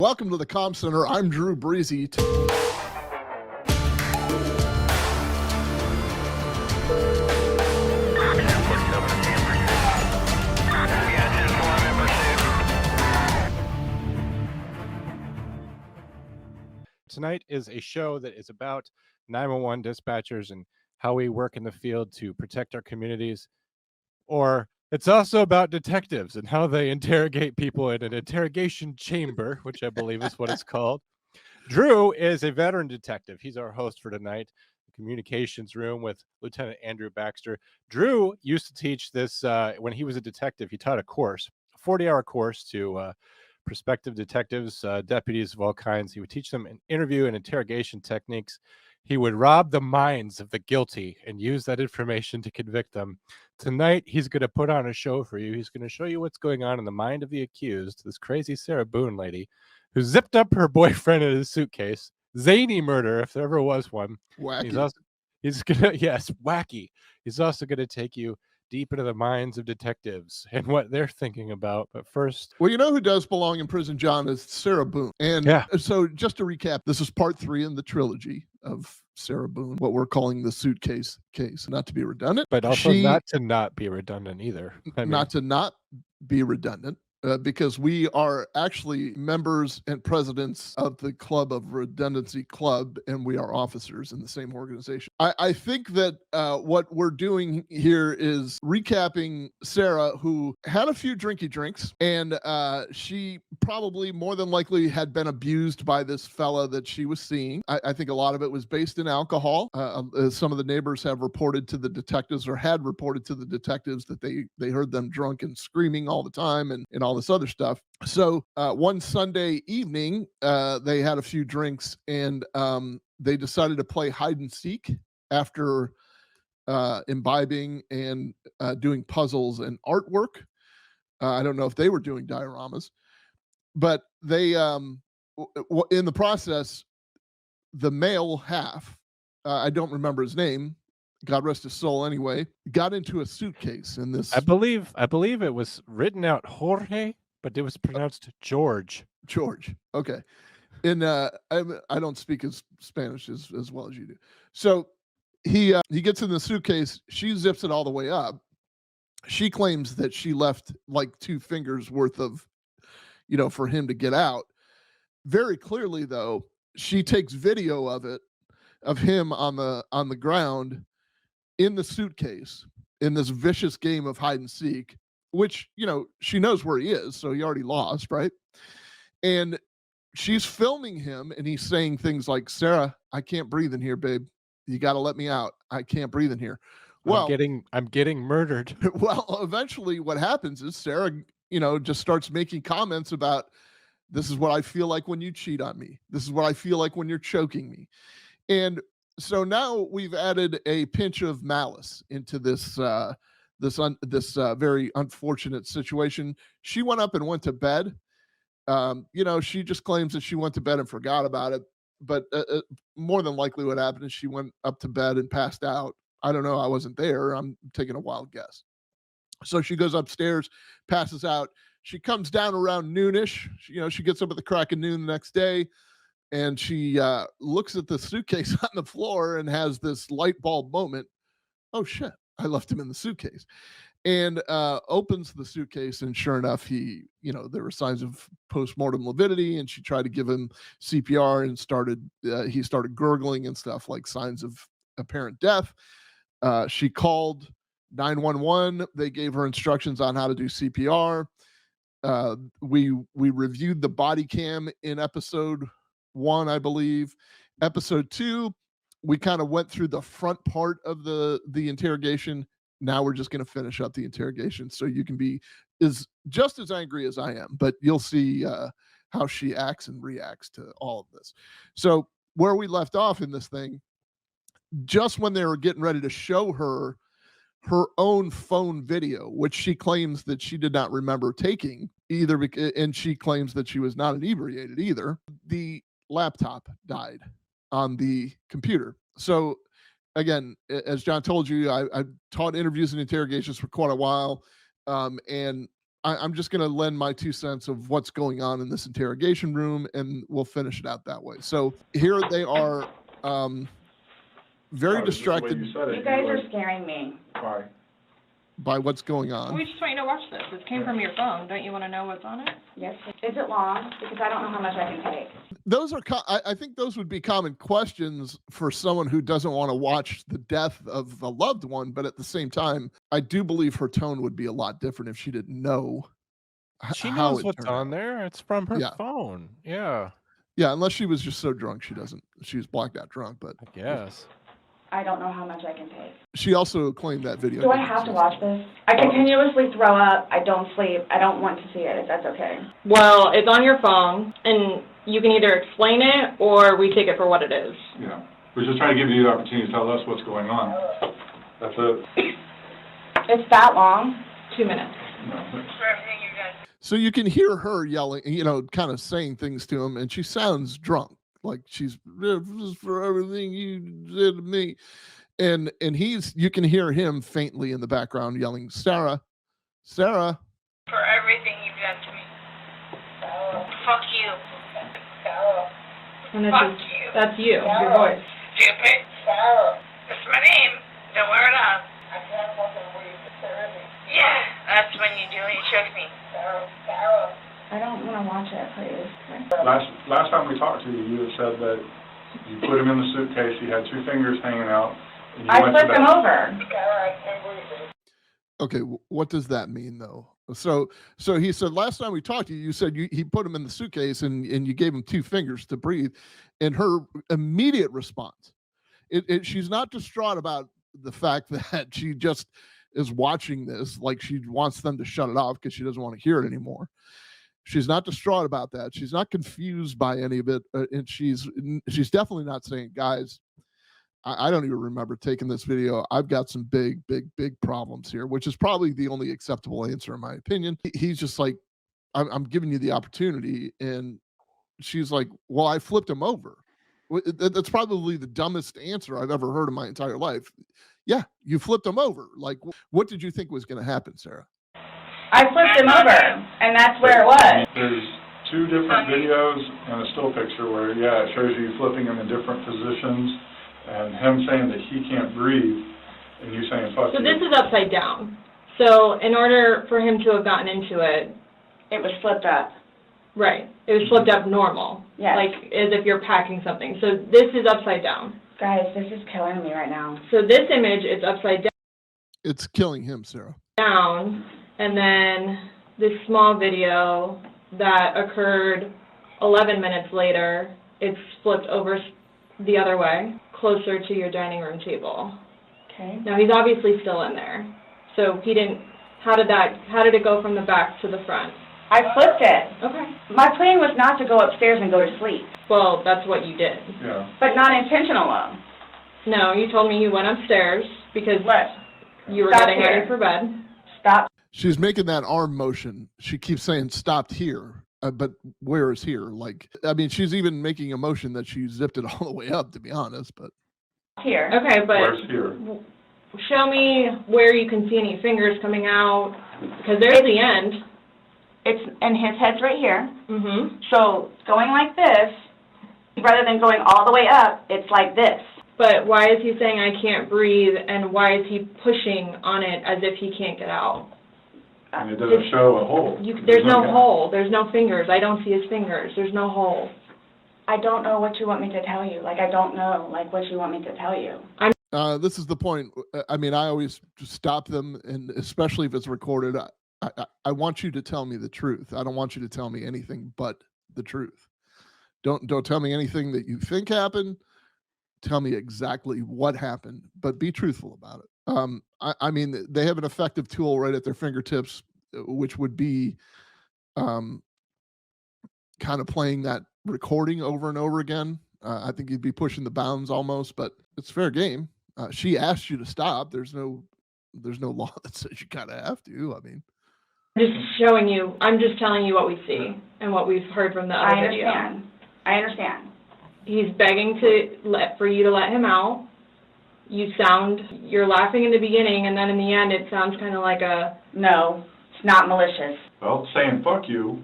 Welcome to the Comm Center. I'm Drew Breezy. Tonight is a show that is about 911 dispatchers and how we work in the field to protect our communities. Or it's also about detectives and how they interrogate people in an interrogation chamber, which I believe is what it's called. Drew is a veteran detective. He's our host for tonight, the communications room with Lieutenant Andrew Baxter. Drew used to teach this when he was a detective. He taught a course, a 40-hour course to prospective detectives, deputies of all kinds. He would teach them an interview and interrogation techniques. He would rob the minds of the guilty and use that information to convict them. Tonight, he's going to put on a show for you. He's going to show you what's going on in the mind of the accused, this crazy Sarah Boone lady, who zipped up her boyfriend in his suitcase. Zany murder, if there ever was one. Wacky. He's gonna, yes, wacky. He's also gonna take you deep into the minds of detectives and what they're thinking about. But first, Well, you know who does belong in prison, John, is Sarah Boone. And yeah. So just to recap, this is part 3 in the trilogy of Sarah Boone, what we're calling the Suitcase case. Not to be redundant. But also not to be redundant either. Not be redundant. Because we are actually members and presidents of the Club of Redundancy Club, and we are officers in the same organization. I think that what we're doing here is recapping Sarah, who had a few drinky drinks, and she probably more than likely had been abused by this fella that she was seeing. I think a lot of it was based in alcohol. Some of the neighbors have reported to the detectives, or had reported to the detectives, that they heard them drunk and screaming all the time and all this other stuff. So one Sunday evening, they had a few drinks, and they decided to play hide and seek after imbibing and doing puzzles and artwork. I don't know if they were doing dioramas, but they in the process, the male half, I don't remember his name, God rest his soul anyway, got into a suitcase in this. I believe it was written out Jorge, but it was pronounced George. George. Okay. And I don't speak as Spanish as well as you do. So he gets in the suitcase. She zips it all the way up. She claims that she left like 2 fingers worth of, for him to get out. Very clearly, though, she takes video of it, of him on the ground in the suitcase in this vicious game of hide and seek, which, she knows where he is, so he already lost, right? And she's filming him, and he's saying things like, "Sarah, I can't breathe in here, babe. You got to let me out. I can't breathe in here." Well, I'm getting murdered. Well, eventually what happens is Sarah, just starts making comments about, "This is what I feel like when you cheat on me. This is what I feel like when you're choking me." And so now we've added a pinch of malice into this very unfortunate situation. She went up and went to bed. She just claims that she went to bed and forgot about it. But more than likely what happened is she went up to bed and passed out. I don't know. I wasn't there. I'm taking a wild guess. So she goes upstairs, passes out. She comes down around noonish. She gets up at the crack of noon the next day, and she looks at the suitcase on the floor and has this light bulb moment. Oh, shit. I left him in the suitcase. And opens the suitcase, and sure enough, there were signs of postmortem lividity, and she tried to give him CPR, and he started gurgling and stuff, like signs of apparent death. She called 911. They gave her instructions on how to do CPR. We reviewed the body cam in episode 1, I believe. Episode 2, we kind of went through the front part of the interrogation. Now we're just going to finish up the interrogation, so you can be just as angry as I am, but you'll see how she acts and reacts to all of this. So where we left off in this thing, just when they were getting ready to show her own phone video, which she claims that she did not remember taking either, and she claims that she was not inebriated either, the laptop died on the computer. So again, as John told you, I taught interviews and interrogations for quite a while. And I'm just going to lend my 2 cents of what's going on in this interrogation room, and we'll finish it out that way. So here they are, very distracted. You guys are scaring me. Why? By what's going on. We just want you to watch this. This came from your phone. Don't you want to know what's on it? Yes. Is it long? Because I don't know how much I can take. Those are, I think those would be common questions for someone who doesn't want to watch the death of a loved one. But at the same time, I do believe her tone would be a lot different if she didn't know She how knows it what's turned on out. there. It's from her Yeah. phone. Yeah, Yeah, unless she was just so drunk she was blacked out drunk. But I guess. I don't know how much I can take. she also claimed that video. Do I have to watch this? I continuously throw up. I don't sleep. I don't want to see it, if that's okay. Well, it's on your phone, and you can either explain it or we take it for what it is. Yeah. We're just trying to give you the opportunity to tell us what's going on. That's it. It's that long? 2 minutes. No. So you can hear her yelling, kind of saying things to him, and she sounds drunk. Like she's, this is for everything you did to me. And you can hear him faintly in the background yelling, Sarah. For everything you've done to me. Fuck you. And Fuck you. that's you, your voice. Stupid. That's my name. Don't wear it up. Yeah, that's when you do it. You choke me. I don't want to watch it, please. Last time we talked to you, you had said that you put him in the suitcase, he had 2 fingers hanging out. And you I went to flipped him bed. over. Okay, what does that mean though? So he said last time we talked to you, you said he put him in the suitcase and you gave him 2 fingers to breathe. And her immediate response, she's not distraught about the fact that she just is watching this, like she wants them to shut it off because she doesn't want to hear it anymore. She's not distraught about that. She's not confused by any of it, and she's definitely not saying, guys, I don't even remember taking this video. I've got some big problems here, which is probably the only acceptable answer in my opinion. He's just like, I'm giving you the opportunity, and she's like, well, I flipped him over. That's probably the dumbest answer I've ever heard in my entire life. Yeah, you flipped him over. Like, what did you think was going to happen, Sarah? I flipped him over, and that's where it was. There's 2 different videos and a still picture where, it shows you flipping him in different positions and him saying that he can't breathe and you saying, fuck you. So this is upside down. So in order for him to have gotten into it, It was flipped up. right, it was flipped up normal. Yes. Like as if you're packing something. So this is upside down. Guys, this is killing me right now. So this image is upside It's killing him, Sarah. down, and then this small video that occurred 11 minutes later, it's flipped over the other way, closer to your dining room table. Okay. Now he's obviously still in there. So he didn't, how did it go from the back to the front? I flipped it. Okay. My plan was not to go upstairs and go to sleep, Well, that's what you did. Yeah. but not intentional. No, you told me you went upstairs because What? you were Stop getting here. ready for bed. Stop. She's making that arm motion. She keeps saying stopped here, but where is here? Like, I mean, she's even making a motion that she zipped it all the way up, to be honest. But Here. Okay, but Where's here? show me where you can see any fingers coming out, because there's the end. It's, and his head's right here. Mm-hmm. So going like this, rather than going all the way up, it's like this. But why is he saying I can't breathe, and why is he pushing on it as if he can't get out? And it doesn't show a hole. There's no hole. There's no fingers. I don't see his fingers. There's no hole. I don't know what you want me to tell you. Like, I don't know, like, what you want me to tell you. this is the point. I mean, I always just stop them, and especially if it's recorded, I want you to tell me the truth. I don't want you to tell me anything but the truth. Don't tell me anything that you think happened. Tell me exactly what happened, but be truthful about it. I mean, they have an effective tool right at their fingertips, which would be kind of playing that recording over and over again. I think you'd be pushing the bounds almost, but it's fair game. She asked you to stop. There's no law that says you kind of have to. I mean, I'm just telling you what we see and what we've heard from the other video. I understand. He's begging for you to let him out. You're laughing in the beginning, and then in the end it sounds kind of like a No. It's not malicious. Well, saying fuck you,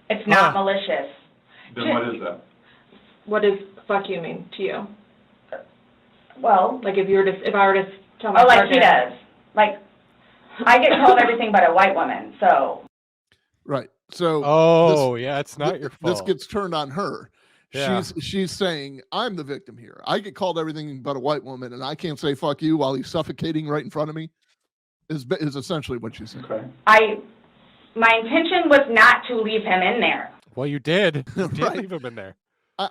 It's not malicious. then what is that? What does fuck you mean to you? Well, Like if I were to tell my like partner. he does. Like, I get called everything but a white woman, so. Right. So Yeah, it's not your fault. This gets turned on her. Yeah. She's saying, I'm the victim here. I get called everything but a white woman, and I can't say fuck you while he's suffocating right in front of me, is essentially what she's saying. Okay. My intention was not to leave him in there. Well, you did. You did Right. leave him in there.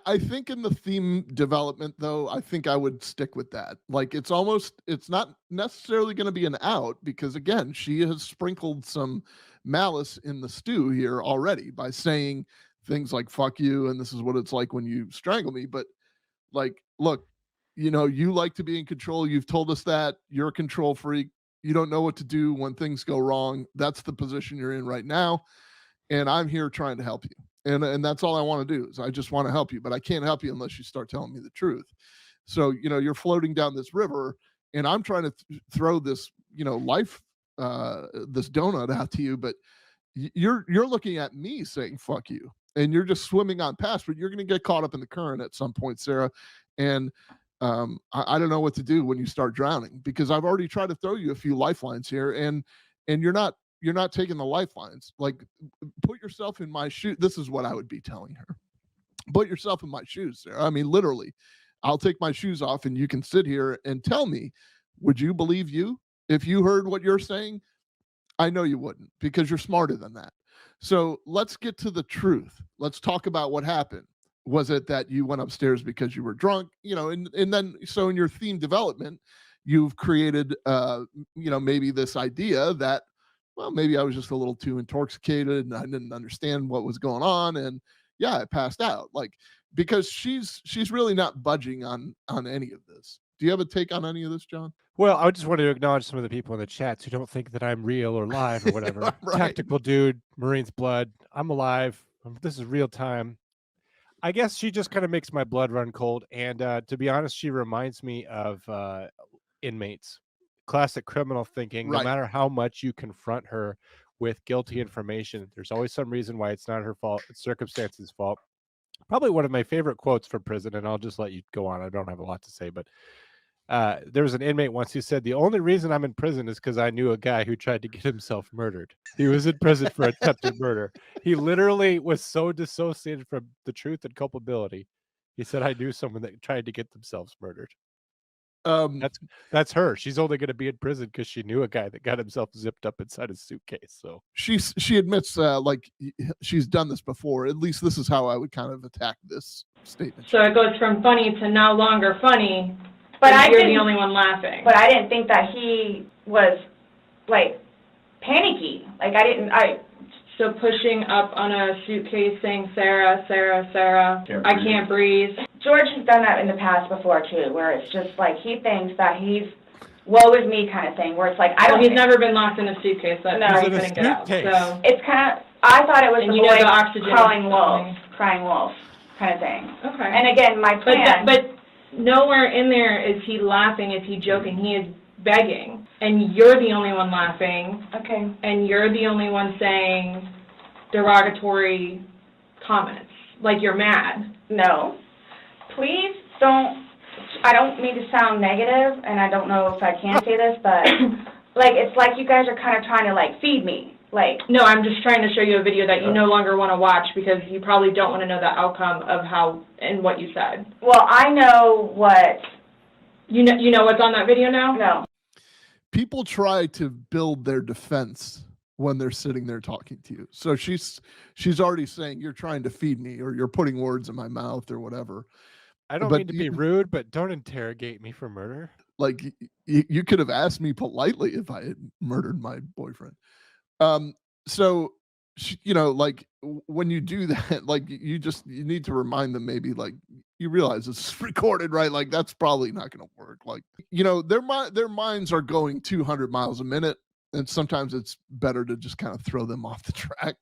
I think in the theme development, though, I think I would stick with that. Like, it's not necessarily going to be an out because, again, she has sprinkled some malice in the stew here already by saying things like fuck you and this is what it's like when you strangle me. But, like, look, you like to be in control. You've told us that. You're a control freak. You don't know what to do when things go wrong. That's the position you're in right now. And I'm here trying to help you. And that's all I want to do is I just want to help you, but I can't help you unless you start telling me the truth. So, you're floating down this river and I'm trying to throw this, life, this donut out to you, but you're looking at me saying, fuck you. And you're just swimming on past, but you're going to get caught up in the current at some point, Sarah. And I don't know what to do when you start drowning because I've already tried to throw you a few lifelines here and you're not taking the lifelines. Like, put yourself in my shoes. This is what I would be telling her. Put yourself in my shoes, Sarah. I mean, literally, I'll take my shoes off and you can sit here and tell me, would you believe you? If you heard what you're saying, I know you wouldn't because you're smarter than that. So let's get to the truth. Let's talk about what happened. Was it that you went upstairs because you were drunk? And then, so in your theme development, you've created, maybe this idea that, well, maybe I was just a little too intoxicated and I didn't understand what was going on. And yeah, I passed out. Like, because she's really not budging on any of this. Do you have a take on any of this, John? Well, I just want to acknowledge some of the people in the chats who don't think that I'm real or live or whatever. Right. Tactical dude, Marine's blood. I'm alive. This is real time. I guess she just kind of makes my blood run cold. And to be honest, she reminds me of inmates. Classic criminal thinking. Right. No matter how much you confront her with guilty information, there's always some reason why it's not her fault. It's circumstances' fault. Probably one of my favorite quotes from prison, and I'll just let you go on. I don't have a lot to say, but there was an inmate once who said, the only reason I'm in prison is because I knew a guy who tried to get himself murdered. He was in prison for attempted murder. He literally was so dissociated from the truth and culpability. He said, I knew someone that tried to get themselves murdered. That's her. She's only going to be in prison because she knew a guy that got himself zipped up inside a suitcase. So she admits like she's done this before. At least this is how I would kind of attack this statement. So it goes from funny to no longer funny, But you're the only one laughing. But I didn't think that he was, like, panicky. Like, So pushing up on a suitcase saying, Sarah, Sarah, Sarah, I can't breathe. George has done that in the past before, too, where it's just like he thinks that he's woe is me kind of thing, where it's like, He's never been locked in a suitcase. That's why he couldn't get out. So it's kind of, I thought it was and the you know boy the oxygen crying wolf kind of thing. Okay. And again, my plan. But nowhere in there is he laughing, is he joking. He is begging. And you're the only one laughing. Okay. And you're the only one saying derogatory comments. Like you're mad. No. Please don't, I don't mean to sound negative, and I don't know if I can say this, but, like, it's like you guys are kind of trying to, like, feed me. Like, no, I'm just trying to show you a video that you no longer want to watch because you probably don't want to know the outcome of how and what you said. Well, I know what. You know what's on that video now? No. People try to build their defense when they're sitting there talking to you. So she's already saying you're trying to feed me or you're putting words in my mouth or whatever. I don't mean to be rude, but don't interrogate me for murder. Like you could have asked me politely if I had murdered my boyfriend. So, like when you do that, like you need to remind them maybe like you realize this is recorded, right? Like that's probably not going to work. Like, their minds are going 200 miles a minute. And sometimes it's better to just kind of throw them off the track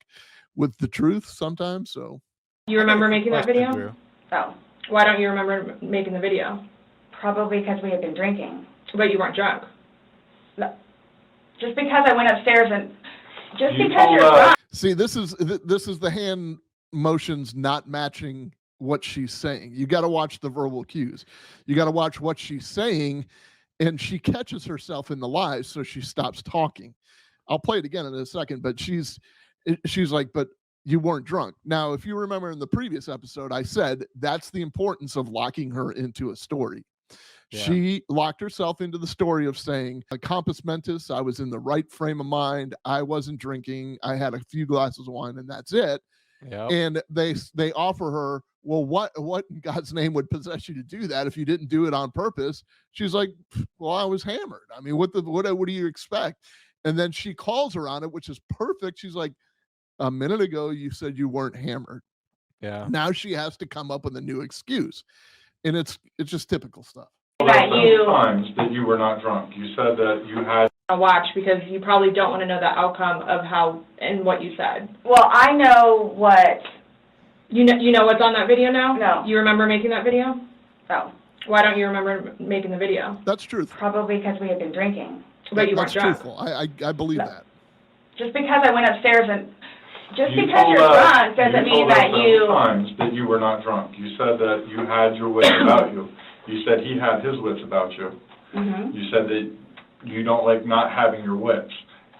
with the truth sometimes. So you remember making that video? Drew. Oh. Why don't you remember making the video? Probably because we had been drinking. But you weren't drunk. No. Just because I went upstairs and Just You because told you're drunk. See, this is the hand motions not matching what she's saying. You got to watch the verbal cues. You got to watch what she's saying, and she catches herself in the lies, so she stops talking. I'll play it again in a second, but she's like, but you weren't drunk. Now, if you remember in the previous episode, I said that's the importance of locking her into a story. Yeah. She locked herself into the story of saying, compos mentis, I was in the right frame of mind. I wasn't drinking. I had a few glasses of wine, and that's it. Yep. And they offer her, well, what in God's name would possess you to do that if you didn't do it on purpose? She's like, well, I was hammered. I mean, what do you expect? And then she calls her on it, which is perfect. She's like, a minute ago, you said you weren't hammered. Yeah. Now she has to come up with a new excuse. And it's just typical stuff. That you times that you were not drunk. You said that you had. Watch, because you probably don't want to know the outcome of how and what you said. Well, I know what. You know what's on that video now? No. You remember making that video? No, Why don't you remember making the video? That's truthful. probably because we had been drinking. But you weren't That's drunk. truthful. I believe No. that. Just because I went upstairs and just You because told you're us- drunk doesn't you mean told us that several you. times that you were not drunk. You said that you had your wits about you. You said he had his wits about you. Mhm. You said that you don't like not having your wits.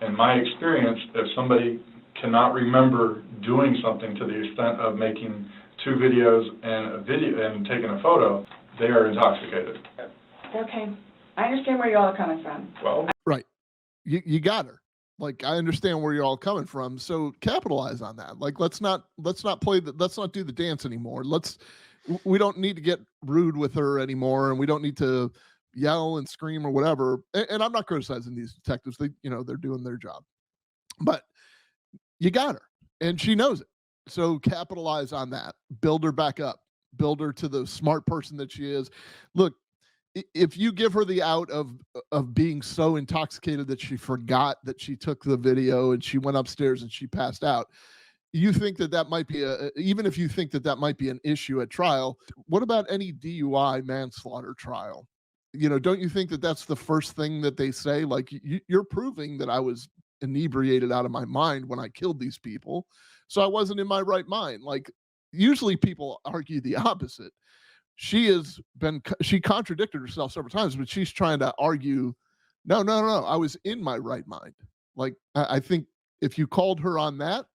In my experience, if somebody cannot remember doing something to the extent of making 2 videos and a video and taking a photo, they are intoxicated. Okay, I understand where you all are coming from. Well, Right. You got her. Like, I understand where you're all coming from. So capitalize on that. Like, let's not do the dance anymore. We don't need to get rude with her anymore, and we don't need to yell and scream or whatever. And I'm not criticizing these detectives. They're doing their job. But you got her, and she knows it. So capitalize on that. Build her back up. Build her to the smart person that she is. Look, if you give her the out of being so intoxicated that she forgot that she took the video and she went upstairs and she passed out, you think that might be even if you think that might be an issue at trial, what about any DUI manslaughter trial? Don't you think that that's the first thing that they say? Like, you're proving that I was inebriated out of my mind when I killed these people, so I wasn't in my right mind. Like, usually people argue the opposite. She contradicted herself several times, but she's trying to argue, no, I was in my right mind. Like, I think if you called her on that,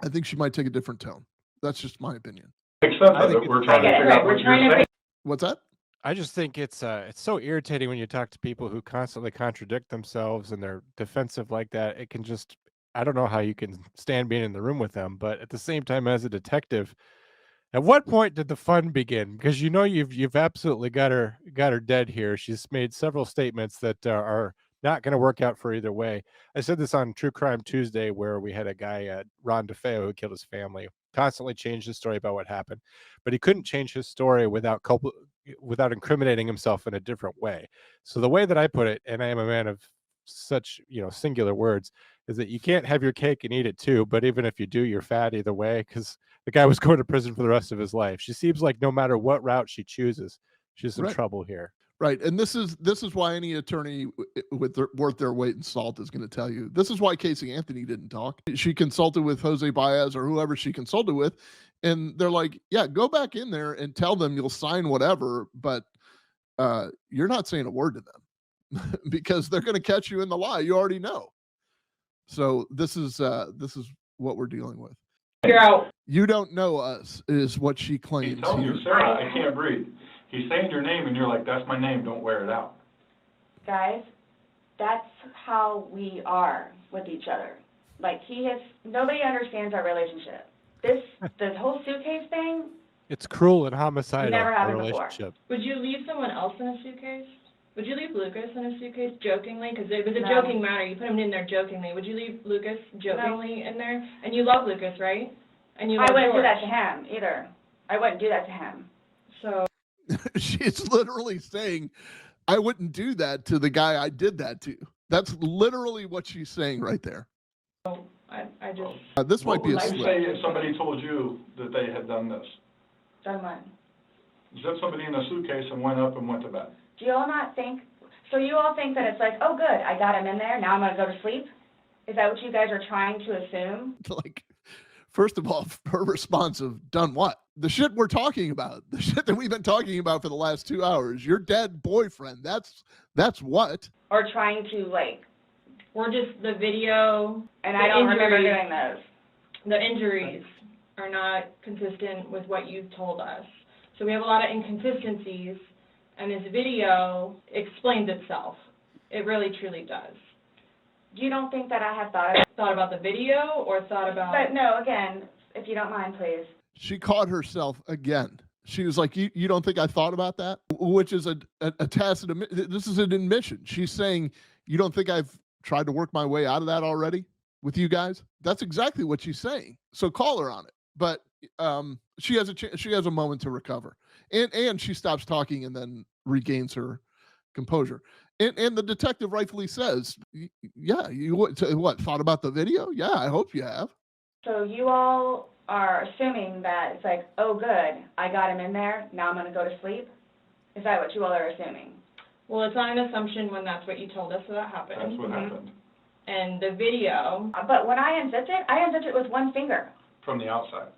I think she might take a different tone. That's just my opinion. except I that think we're it's- trying to I get it, figure right, out we're what trying you're to saying. What's that? I just think it's so irritating when you talk to people who constantly contradict themselves and they're defensive like that. It can just, I don't know how you can stand being in the room with them, but at the same time, as a detective, at what point did the fun begin? Because you've absolutely got her dead here. She's made several statements that are not going to work out for either way. I said this on True Crime Tuesday, where we had a guy, Ron DeFeo, who killed his family, constantly changed his story about what happened, but he couldn't change his story without incriminating himself in a different way. So the way that I put it, and I am a man of such singular words, is that you can't have your cake and eat it too. But even if you do, you're fat either way, because the guy was going to prison for the rest of his life. She seems like no matter what route she chooses, she's in Right. trouble here. Right, and this is why any attorney worth their weight in salt is going to tell you. This is why Casey Anthony didn't talk. She consulted with Jose Baez or whoever she consulted with, and they're like, "Yeah, go back in there and tell them you'll sign whatever, but you're not saying a word to them because they're going to catch you in the lie. You already know." So this is what we're dealing with. Figure out. You don't know us, is what she He's claims telling here. you, Sarah, I can't breathe. He's saying your name, and you're like, that's my name, don't wear it out. Guys, that's how we are with each other. Like, nobody understands our relationship. The whole suitcase thing, It's cruel and homicidal, Never a happened before. relationship. Would you leave someone else in a suitcase? Would you leave Lucas in a suitcase jokingly? Because it was a No. joking matter. You put him in there jokingly. Would you leave Lucas jokingly in there? And you love Lucas, right? And you love I wouldn't do George. that to him either. I wouldn't do that to him. So She's literally saying, I wouldn't do that to the guy I did that to. That's literally what she's saying right there. I just, This might be a What would you slip. say if somebody told you that they had done this? Done what? Zipped somebody in a suitcase and went up and went to bed. Do you all not think, so you all think that it's like, oh, good, I got him in there, now I'm going to go to sleep? Is that what you guys are trying to assume? Like, first of all, her response of done what? The shit we're talking about, the shit that we've been talking about for the last 2 hours, your dead boyfriend, that's what? Or trying to, like, We're just the video, and the I don't remember injuries- doing those. the injuries are not consistent with what you've told us. So we have a lot of inconsistencies, and this video explains itself. It really, truly does. You don't think that I have thought Thought about the video or thought about... But no, again, if you don't mind, please. She caught herself again. She was like, you don't think I thought about that? Which is a tacit admission. This is an admission. She's saying, you don't think I've tried to work my way out of that already with you guys? That's exactly what she's saying. So call her on it. But she has a moment to recover. And she stops talking and then regains her composure. And the detective rightfully says, yeah, you what, thought about the video? Yeah, I hope you have. So you all are assuming that it's like, oh, good, I got him in there, now I'm going to go to sleep? Is that what you all are assuming? Well, it's not an assumption when that's what you told us that happened. That's what happened. And the video... But when I unzipped it with one finger. From the outside.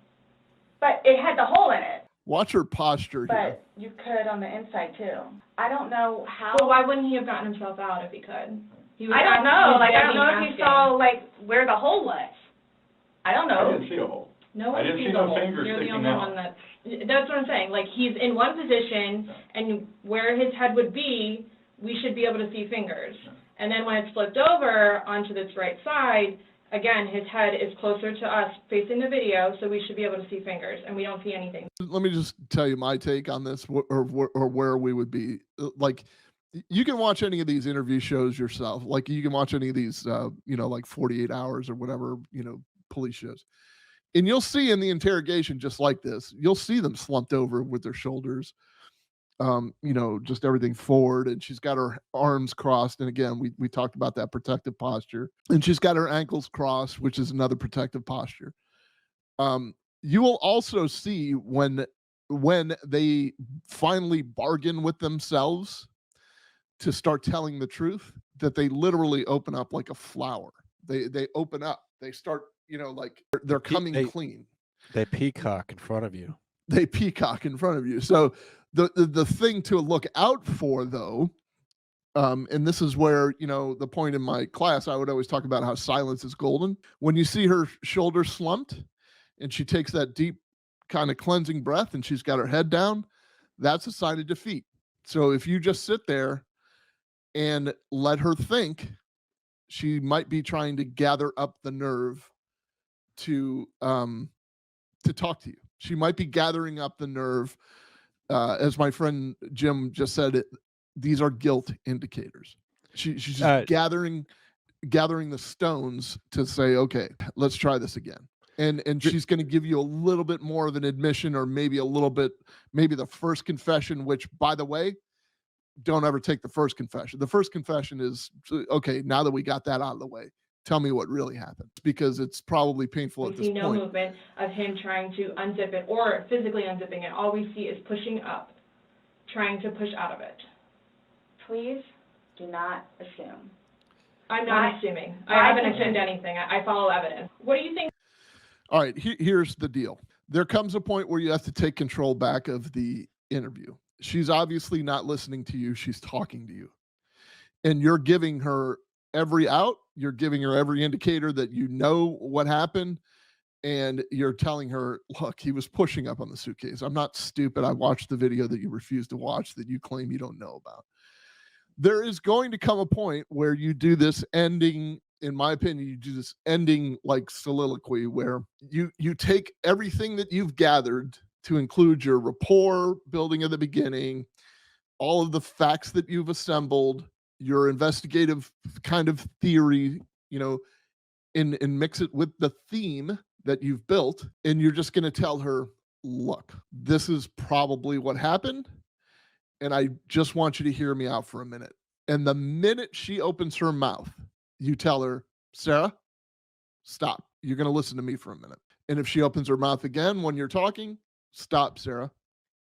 But it had the hole in it. Watch her posture here. But you could on the inside, too. I don't know how... Well, why wouldn't he have gotten himself out if he could? He was I don't know. Like, I don't know if you asking. saw, like, where the hole was. I don't know. I didn't see a hole. No I one didn't sees see the no hole. fingers You're the sticking only out. one that's what I'm saying. Like, he's in one position, and where his head would be, we should be able to see fingers. And then when it's flipped over onto this right side, again, his head is closer to us facing the video, so we should be able to see fingers, and we don't see anything. Let me just tell you my take on this, or where we would be. Like, you can watch any of these interview shows yourself. Like, you can watch any of these, like 48 Hours or whatever, police shows. And you'll see in the interrogation, just like this, you'll see them slumped over with their shoulders, just everything forward. And she's got her arms crossed. And again, we talked about that protective posture. And she's got her ankles crossed, which is another protective posture. You will also see when they finally bargain with themselves to start telling the truth, that they literally open up like a flower. They open up. They start, like they're coming clean. They peacock in front of you. They peacock in front of you. So the thing to look out for, though, and this is where, the point in my class, I would always talk about how silence is golden. When you see her shoulders slumped and she takes that deep kind of cleansing breath and she's got her head down, that's a sign of defeat. So if you just sit there and let her think, she might be trying to gather up the nerve to talk to you. She might be gathering up the nerve. As my friend Jim just said, these are guilt indicators. She's just gathering the stones to say, okay, let's try this again. And she's going to give you a little bit more of an admission, or maybe the first confession, which, by the way, don't ever take the first confession. The first confession is, okay, now that we got that out of the way, tell me what really happened, because it's probably painful at this point. We see no movement of him trying to unzip it or physically unzipping it. All we see is pushing up, trying to push out of it. Please do not assume. I'm not assuming. I haven't assumed anything. I follow evidence. What do you think? All right, here's the deal. There comes a point where you have to take control back of the interview. She's obviously not listening to you. She's talking to you. And you're giving her every out. You're giving her every indicator that you know what happened. And you're telling her, look, he was pushing up on the suitcase. I'm not stupid. I watched the video that you refuse to watch, that you claim you don't know about. There is going to come a point where you do this ending, in my opinion, you do this ending like soliloquy, where you take everything that you've gathered, to include your rapport building at the beginning, all of the facts that you've assembled, your investigative kind of theory, and mix it with the theme that you've built. And you're just going to tell her, look, this is probably what happened. And I just want you to hear me out for a minute. And the minute she opens her mouth, you tell her, Sarah, stop. You're going to listen to me for a minute. And if she opens her mouth again when you're talking, stop, Sarah.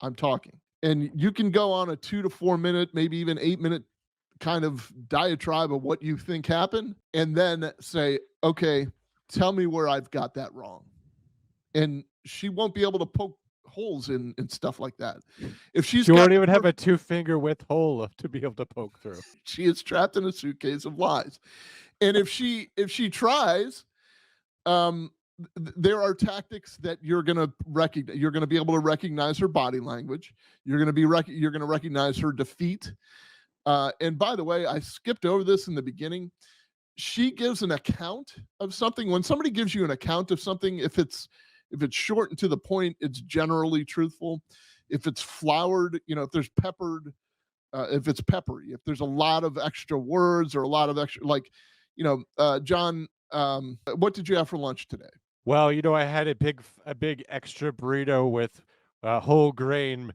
I'm talking. And you can go on a 2 to 4 minute, maybe even 8 minute kind of diatribe of what you think happened, and then say, okay, tell me where I've got that wrong. And she won't be able to poke holes in stuff like that. If She got won't the even have per- a 2-finger width hole to be able to poke through. she is trapped in a suitcase of lies. And if she tries, there are tactics that you're going to recognize. You're going to be able to recognize her body language. You're going to recognize her defeat. And by the way, I skipped over this in the beginning. She gives an account of something. When somebody gives you an account of something, if it's short and to the point, it's generally truthful. If it's flowered, if there's peppered, if it's peppery, if there's a lot of extra words or a lot of extra, like, John, what did you have for lunch today? Well, I had a big extra burrito with whole grain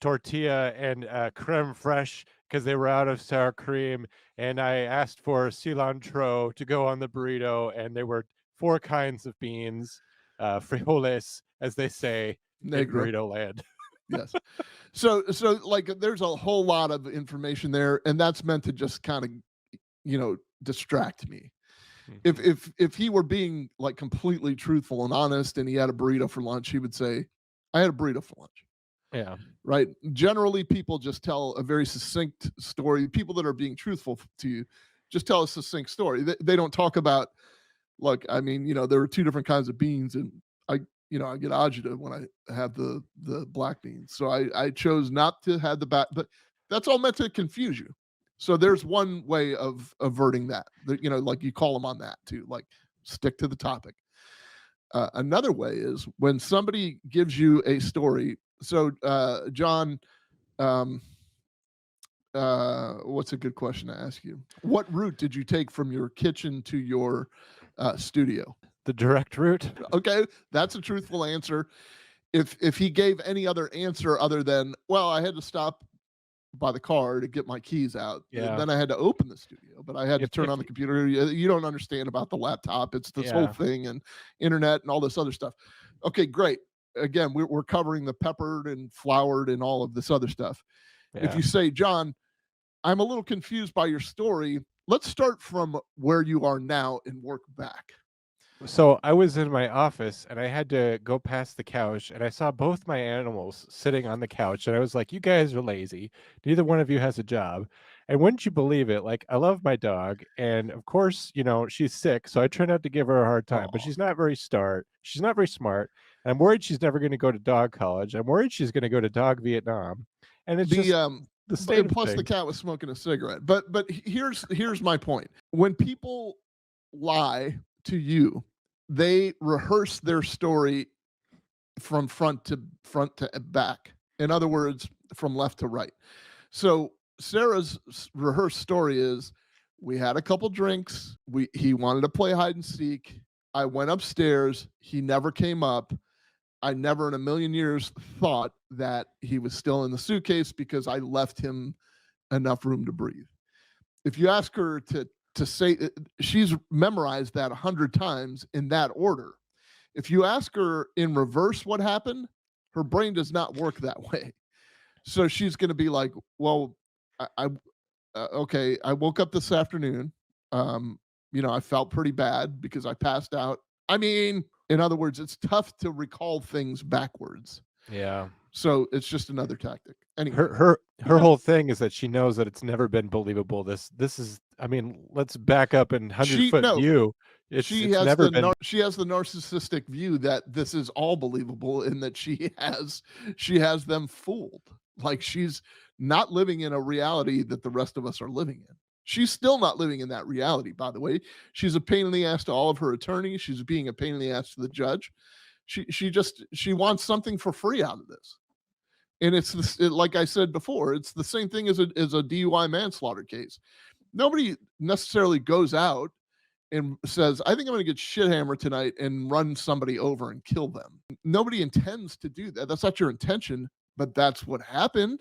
tortilla and creme fraiche because they were out of sour cream, and I asked for cilantro to go on the burrito, and there were 4 kinds of beans, frijoles, as they say in Negro. burrito land. Yes. So like there's a whole lot of information there, and that's meant to just kind of, distract me. If he were being like completely truthful and honest and he had a burrito for lunch, he would say, I had a burrito for lunch. Yeah. Right. Generally, people just tell a very succinct story. People that are being truthful to you just tell a succinct story. They don't talk about, look, I mean, there are 2 different kinds of beans, and I get agita when I have the black beans. So I chose not to have the back, but that's all meant to confuse you. So there's one way of averting that, like you call them on that too, like stick to the topic. Another way is when somebody gives you a story. So, John, what's a good question to ask you? What route did you take from your kitchen to your studio? The direct route. Okay, that's a truthful answer. If he gave any other answer other than, well, I had to stop by the car to get my keys out, Yeah. then I had to open the studio, but I had to turn on the computer. You don't understand about the laptop. It's this whole thing and internet and all this other stuff. Okay, great. Again, we're covering the peppered and floured and all of this other stuff. Yeah. If you say, John, I'm a little confused by your story, let's start from where you are now and work back. So I was in my office and I had to go past the couch, and I saw both my animals sitting on the couch, and I was like, you guys are lazy. Neither one of you has a job. And wouldn't you believe it? Like, I love my dog, and of course, she's sick, so I try not to give her a hard time, but she's not very smart. And I'm worried she's never going to go to dog college. I'm worried she's going to go to dog Vietnam. And it's the state plus of the cat was smoking a cigarette. But here's my point. When people lie to you, they rehearse their story from front to back. In other words, from left to right. So Sarah's rehearsed story is, we had a couple drinks. He wanted to play hide and seek. I went upstairs. He never came up. I never in a million years thought that he was still in the suitcase because I left him enough room to breathe. If you ask her to say, she's memorized that 100 times in that order. If you ask her in reverse what happened, her brain does not work that way. So she's going to be like, well, okay, I woke up this afternoon. I felt pretty bad because I passed out. I mean, in other words, it's tough to recall things backwards. Yeah. So it's just another tactic. Anyway, her whole thing is that she knows that it's never been believable. This is, I mean, let's back up in 100-foot view. She has the narcissistic view that this is all believable and that she has them fooled. Like, she's not living in a reality that the rest of us are living in. She's still not living in that reality, by the way. She's a pain in the ass to all of her attorneys. She's being a pain in the ass to the judge. She wants something for free out of this. And it's like I said before, it's the same thing as a DUI manslaughter case. Nobody necessarily goes out and says, I think I'm going to get shit hammered tonight and run somebody over and kill them. Nobody intends to do that. That's not your intention, but that's what happened.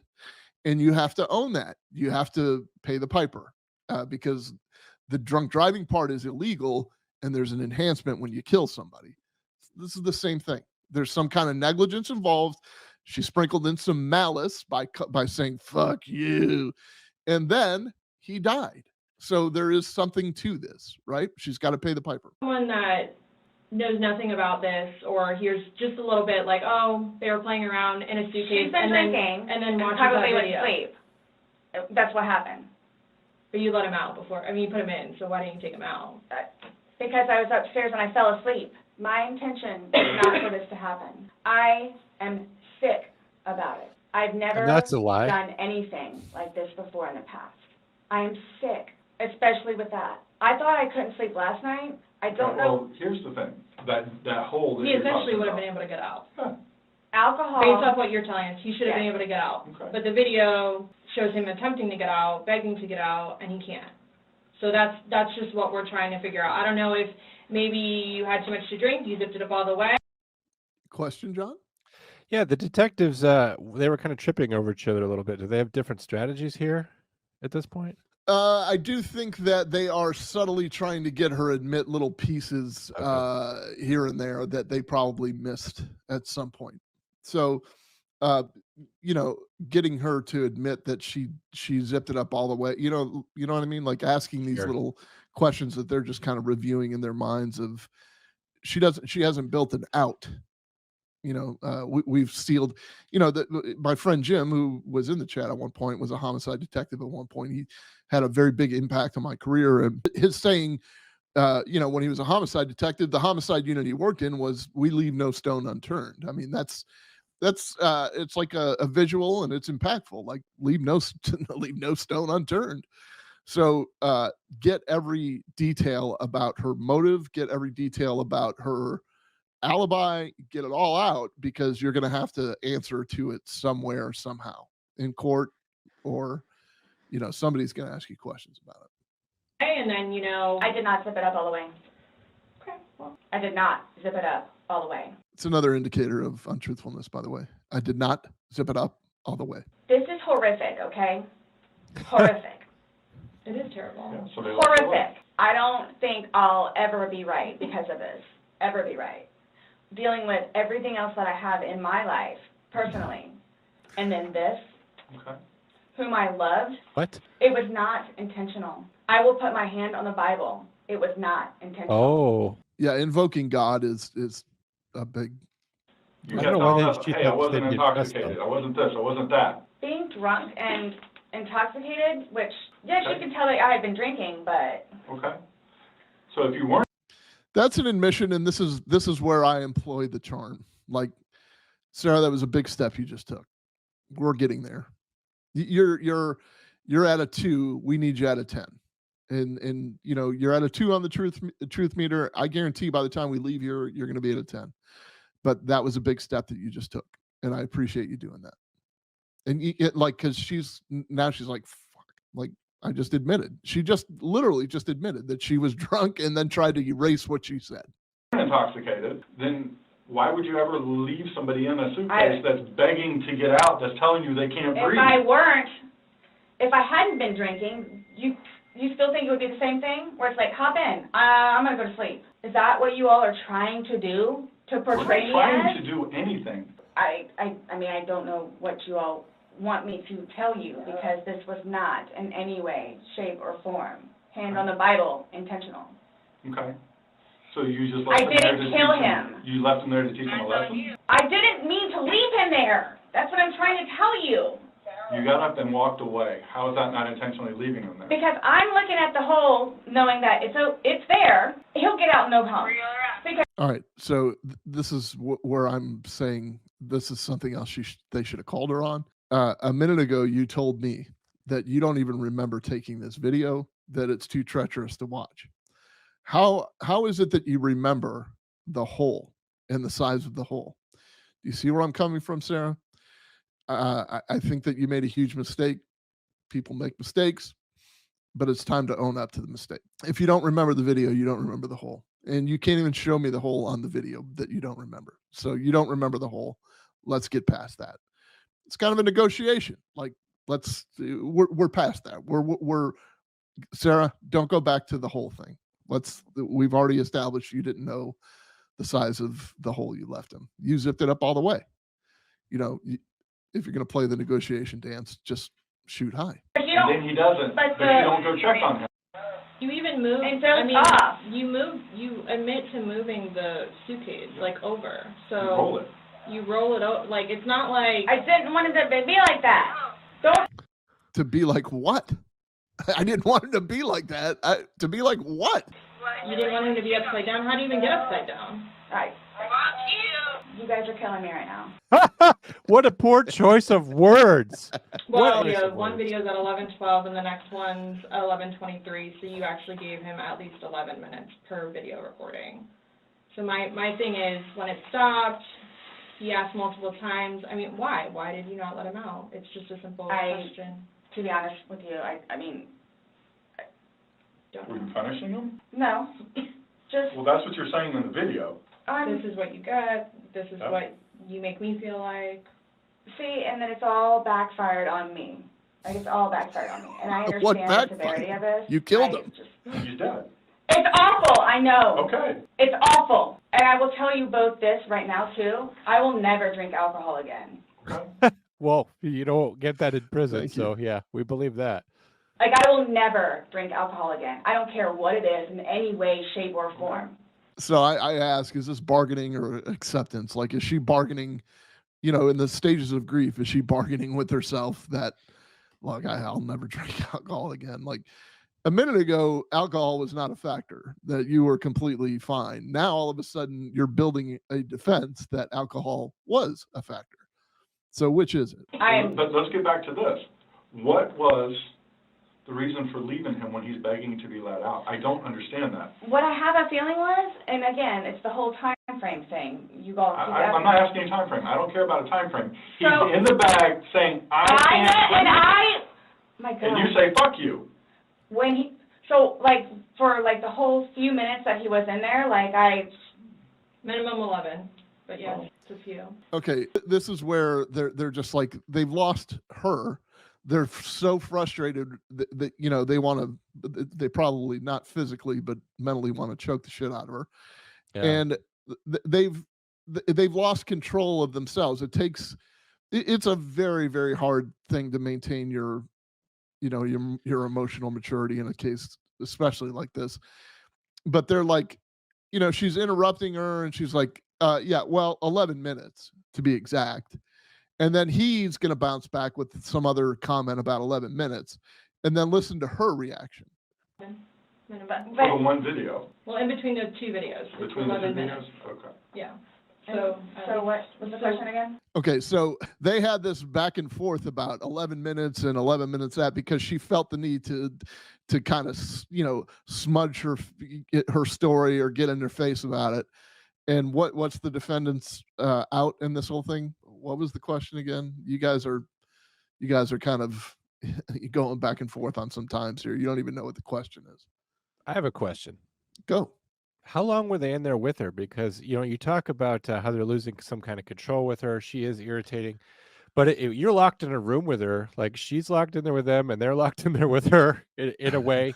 And you have to own that. You have to pay the piper because the drunk driving part is illegal, and there's an enhancement when you kill somebody. This is the same thing. There's some kind of negligence involved. She sprinkled in some malice by saying, fuck you. And then he died. So there is something to this, right? She's got to pay the piper. Someone that knows nothing about this or hears just a little bit like, oh, they were playing around in a suitcase She's been drinking and then watches probably that went video. to sleep. That's what happened. But you let him out before. I mean, you put him in, so why didn't you take him out? Because I was upstairs and I fell asleep. My intention is not for this to happen. I am sick about it. I've never And that's a lie. done anything like this before in the past. I am sick, especially with that. I thought I couldn't sleep last night. I don't know. Well, here's the thing, that hole that He you're eventually talking would have about. been able to get out. Yeah, Alcohol. Based off what you're telling us, he should have been Yes. able to get out. okay. But the video shows him attempting to get out, begging to get out, and he can't. So that's just what we're trying to figure out. I don't know if maybe you had too much to drink, you zipped it up all the way. Question, John? Yeah, the detectives, they were kind of tripping over each other a little bit. Do they have different strategies here at this point? I do think that they are subtly trying to get her admit little pieces here and there that they probably missed at some point. So, getting her to admit that she zipped it up all the way. You know what I mean? Like asking these Sure. little questions that they're just kind of reviewing in their minds of she hasn't built an out. We've sealed, my friend Jim, who was in the chat at one point, was a homicide detective at one point. He had a very big impact on my career. And his saying, when he was a homicide detective, the homicide unit he worked in was, we leave no stone unturned. I mean, that's it's like a visual and it's impactful, like leave no stone unturned. So get every detail about her motive, get every detail about her alibi, get it all out, because you're going to have to answer to it somewhere, somehow, in court, or somebody's going to ask you questions about it. And then, I did not zip it up all the way. Okay, well, I did not zip it up all the way. It's another indicator of untruthfulness, by the way. I did not zip it up all the way. This is horrific, okay? Horrific. it is terrible. Yeah, so they left it alone. Horrific. I don't think I'll ever be right because of this. Ever be right. Dealing with everything else that I have in my life, personally. And then this, Okay. whom I loved, What? it was not intentional. I will put my hand on the Bible. It was not intentional. Oh, Yeah, invoking God is a big. You I kept don't know why telling they us, shoot hey, I that wasn't thing to trust intoxicated, them. I wasn't this, I wasn't that. Being drunk and intoxicated, which, yes, Okay. you can tell that I had been drinking, but Okay. So if you weren't, That's an admission, and this is where I employ the charm. Like, Sarah, that was a big step you just took. We're getting there. You're at a 2. We need you at a 10. And you're at a 2 on the truth meter. I guarantee by the time we leave here, you're going to be at a 10. But that was a big step that you just took, and I appreciate you doing that. And because she's like, fuck, like, I just admitted. She just literally just admitted that she was drunk and then tried to erase what she said. intoxicated, then why would you ever leave somebody in a suitcase that's begging to get out, that's telling you they can't breathe? if I hadn't been drinking, you still think it would be the same thing? Where it's like, hop in, I'm going to go to sleep. Is that what you all are trying to do? To portray me We're not as? trying to do anything. I mean, I don't know what you all want me to tell you, because this was not in any way, shape, or form, hand on the Bible, intentional. Okay. So you just I left him there to didn't teach kill him? him. You left him there to teach him a lesson? I didn't mean to leave him there. That's what I'm trying to tell you. You got up and walked away. How is that not intentionally leaving him there? Because I'm looking at the hole, knowing that it's there. He'll get out no problem. Because All right, so this is where I'm saying this is something else they should have called her on. A minute ago, you told me that you don't even remember taking this video, that it's too treacherous to watch. How is it that you remember the hole and the size of the hole? Do you see where I'm coming from, Sarah? I think that you made a huge mistake. People make mistakes, but it's time to own up to the mistake. If you don't remember the video, you don't remember the hole. And you can't even show me the hole on the video that you don't remember. So you don't remember the hole. Let's get past that. It's kind of a negotiation. Like, we're past that. We're Sarah, don't go back to the whole thing. We've already established you didn't know the size of the hole you left him. You zipped it up all the way. If you're going to play the negotiation dance, just shoot high. But you And don't, then he doesn't, but but you don't go check on him. You even move, And so I mean, off. you admit to moving the suitcase, like, over, so. You roll it. You roll it out, like, it's not like. I didn't want it to be like that. Don't. To be like what? I didn't want it to be like that. To be like what? You didn't want him to be upside down? How do you even get upside down? Right. Fuck you. You guys are killing me right now. What a poor choice of words. Well, What- yeah, one video's at 11:12 and the next one's at 11:23, so you actually gave him at least 11 minutes per video recording. So my thing is, when it stopped, he asked multiple times, I mean, why? Why did you not let him out? It's just a simple question. To be honest with you, I mean, Don't Were know. you punishing him? no. Just, Well, that's what you're saying in the video. This is what you got, this is Oh. what you make me feel like. see, and then it's all backfired on me. Like, it's all backfired on me. And I What understand the severity of this. You killed I him. just- He's dead. It's awful, I know. Okay. It's awful. And I will tell you both this right now, too. I will never drink alcohol again. Okay. Well, you don't get that in prison, Thank you. so yeah, we believe that. Like, I will never drink alcohol again. I don't care what it is in any way, shape, or form. So I ask, is this bargaining or acceptance? Like, is she bargaining, in the stages of grief, is she bargaining with herself that, look, I'll never drink alcohol again? Like, a minute ago, alcohol was not a factor, that you were completely fine. Now, all of a sudden, you're building a defense that alcohol was a factor. So which is it? But let's get back to this. What was the reason for leaving him when he's begging to be let out? I don't understand that. What I have a feeling was, and again, it's the whole time frame thing. You all keep I'm not asking a time frame. I don't care about a time frame. He's So- in the bag saying, I can't my sleep. God. And you say, fuck you. When he, for the whole few minutes that he was in there, Minimum 11, but yes, it's a few. Okay, this is where they're just like, they've lost her. They're so frustrated that they want to, they probably not physically but mentally want to choke the shit out of her. Yeah. And they've lost control of themselves. It's a very, very hard thing to maintain your emotional maturity in a case especially like this. But they're like, she's interrupting her and she's like, 11 minutes to be exact. And then he's going to bounce back with some other comment about 11 minutes and then listen to her reaction. Minimum. But For one video. Well, in between the two videos, it's Between the two 11 minutes. videos? Okay. Yeah. so what was the question again? Okay, so they had this back and forth about 11 minutes and 11 minutes that because she felt the need to kind of, smudge her story or get in their face about it. And what's the defendant's out in this whole thing? What was the question again? You guys are kind of going back and forth on some times here. You don't even know what the question is. I have a question. Go. How long were they in there with her? Because, you talk about how they're losing some kind of control with her. She is irritating. But you're locked in a room with her. Like, she's locked in there with them, and they're locked in there with her in a way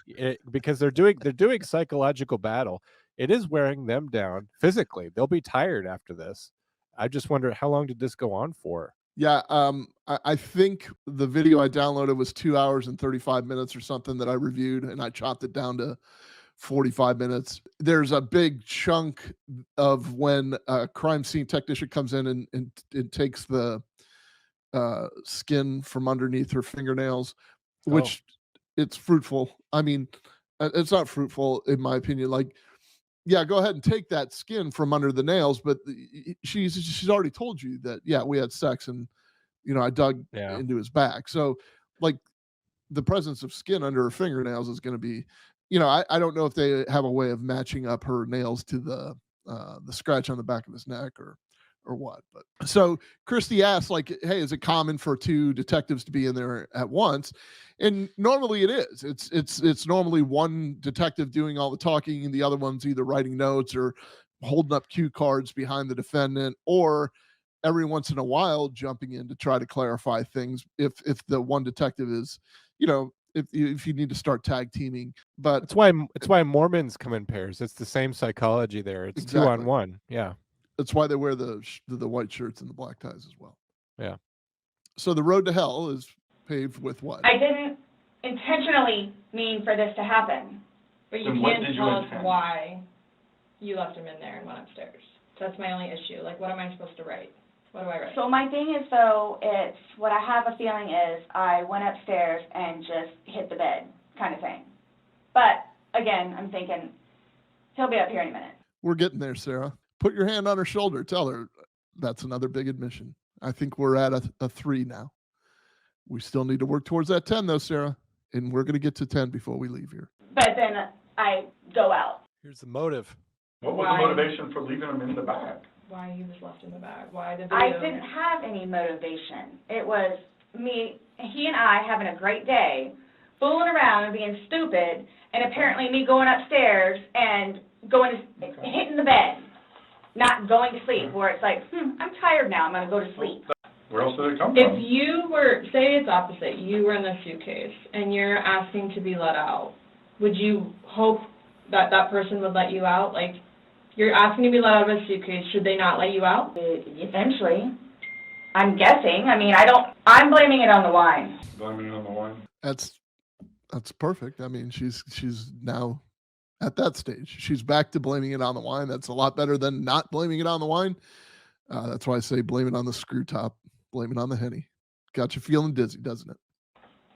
because they're doing psychological battle. It is wearing them down physically. They'll be tired after this. I just wonder, how long did this go on for? Yeah, I think the video I downloaded was 2 hours and 35 minutes or something that I reviewed, and I chopped it down to 45 minutes. There's a big chunk of when a crime scene technician comes in and takes the skin from underneath her fingernails, which it's fruitful. I mean, it's not fruitful in my opinion. Like, yeah, go ahead and take that skin from under the nails, but she's already told you that, yeah, we had sex and, I dug into his back. So, like, the presence of skin under her fingernails is going to be, I don't know if they have a way of matching up her nails to the scratch on the back of his neck or what. But so Christy asked, like, hey, is it common for two detectives to be in there at once? And normally it is. It's normally one detective doing all the talking and the other one's either writing notes or holding up cue cards behind the defendant, or every once in a while jumping in to try to clarify things if the one detective is, if you need to start tag teaming. But it's why Mormons come in pairs. It's the same psychology there. It's Exactly. 2-on-1. Yeah. that's why they wear the white shirts and the black ties as well. Yeah. So the road to hell is Paved with what? I didn't intentionally mean for this to happen. But you Then what can't did you tell us intend? why you left him in there and went upstairs. That's my only issue. Like, what am I supposed to write? What do I write? So my thing is, though, it's, what I have a feeling is I went upstairs and just hit the bed kind of thing. But, again, I'm thinking, he'll be up here any minute. We're getting there, Sarah. Put your hand on her shoulder. Tell her that's another big admission. I think we're at a 3 now. We still need to work towards that 10, though, Sarah. And we're going to get to 10 before we leave here. But then I go out. Here's the motive. What was Why? the motivation for leaving him in the bag? Why he was left in the bag? Why the video? I didn't have any motivation. It was me, he and I having a great day, fooling around and being stupid, and apparently me going upstairs and hitting the bed, not going to sleep, where it's like, I'm tired now, I'm going to go to sleep. Where else did it come If from? you were, say it's opposite, you were in the suitcase and you're asking to be let out, would you hope that that person would let you out? Like, you're asking to be let out of a suitcase, should they not let you out? Eventually. I'm guessing. I mean, I'm blaming it on the wine. Blaming it on the wine. That's perfect. I mean, she's now at that stage. She's back to blaming it on the wine. That's a lot better than not blaming it on the wine. That's why I say blame it on the screw top, blame it on the Henny. Got you feeling dizzy, doesn't it?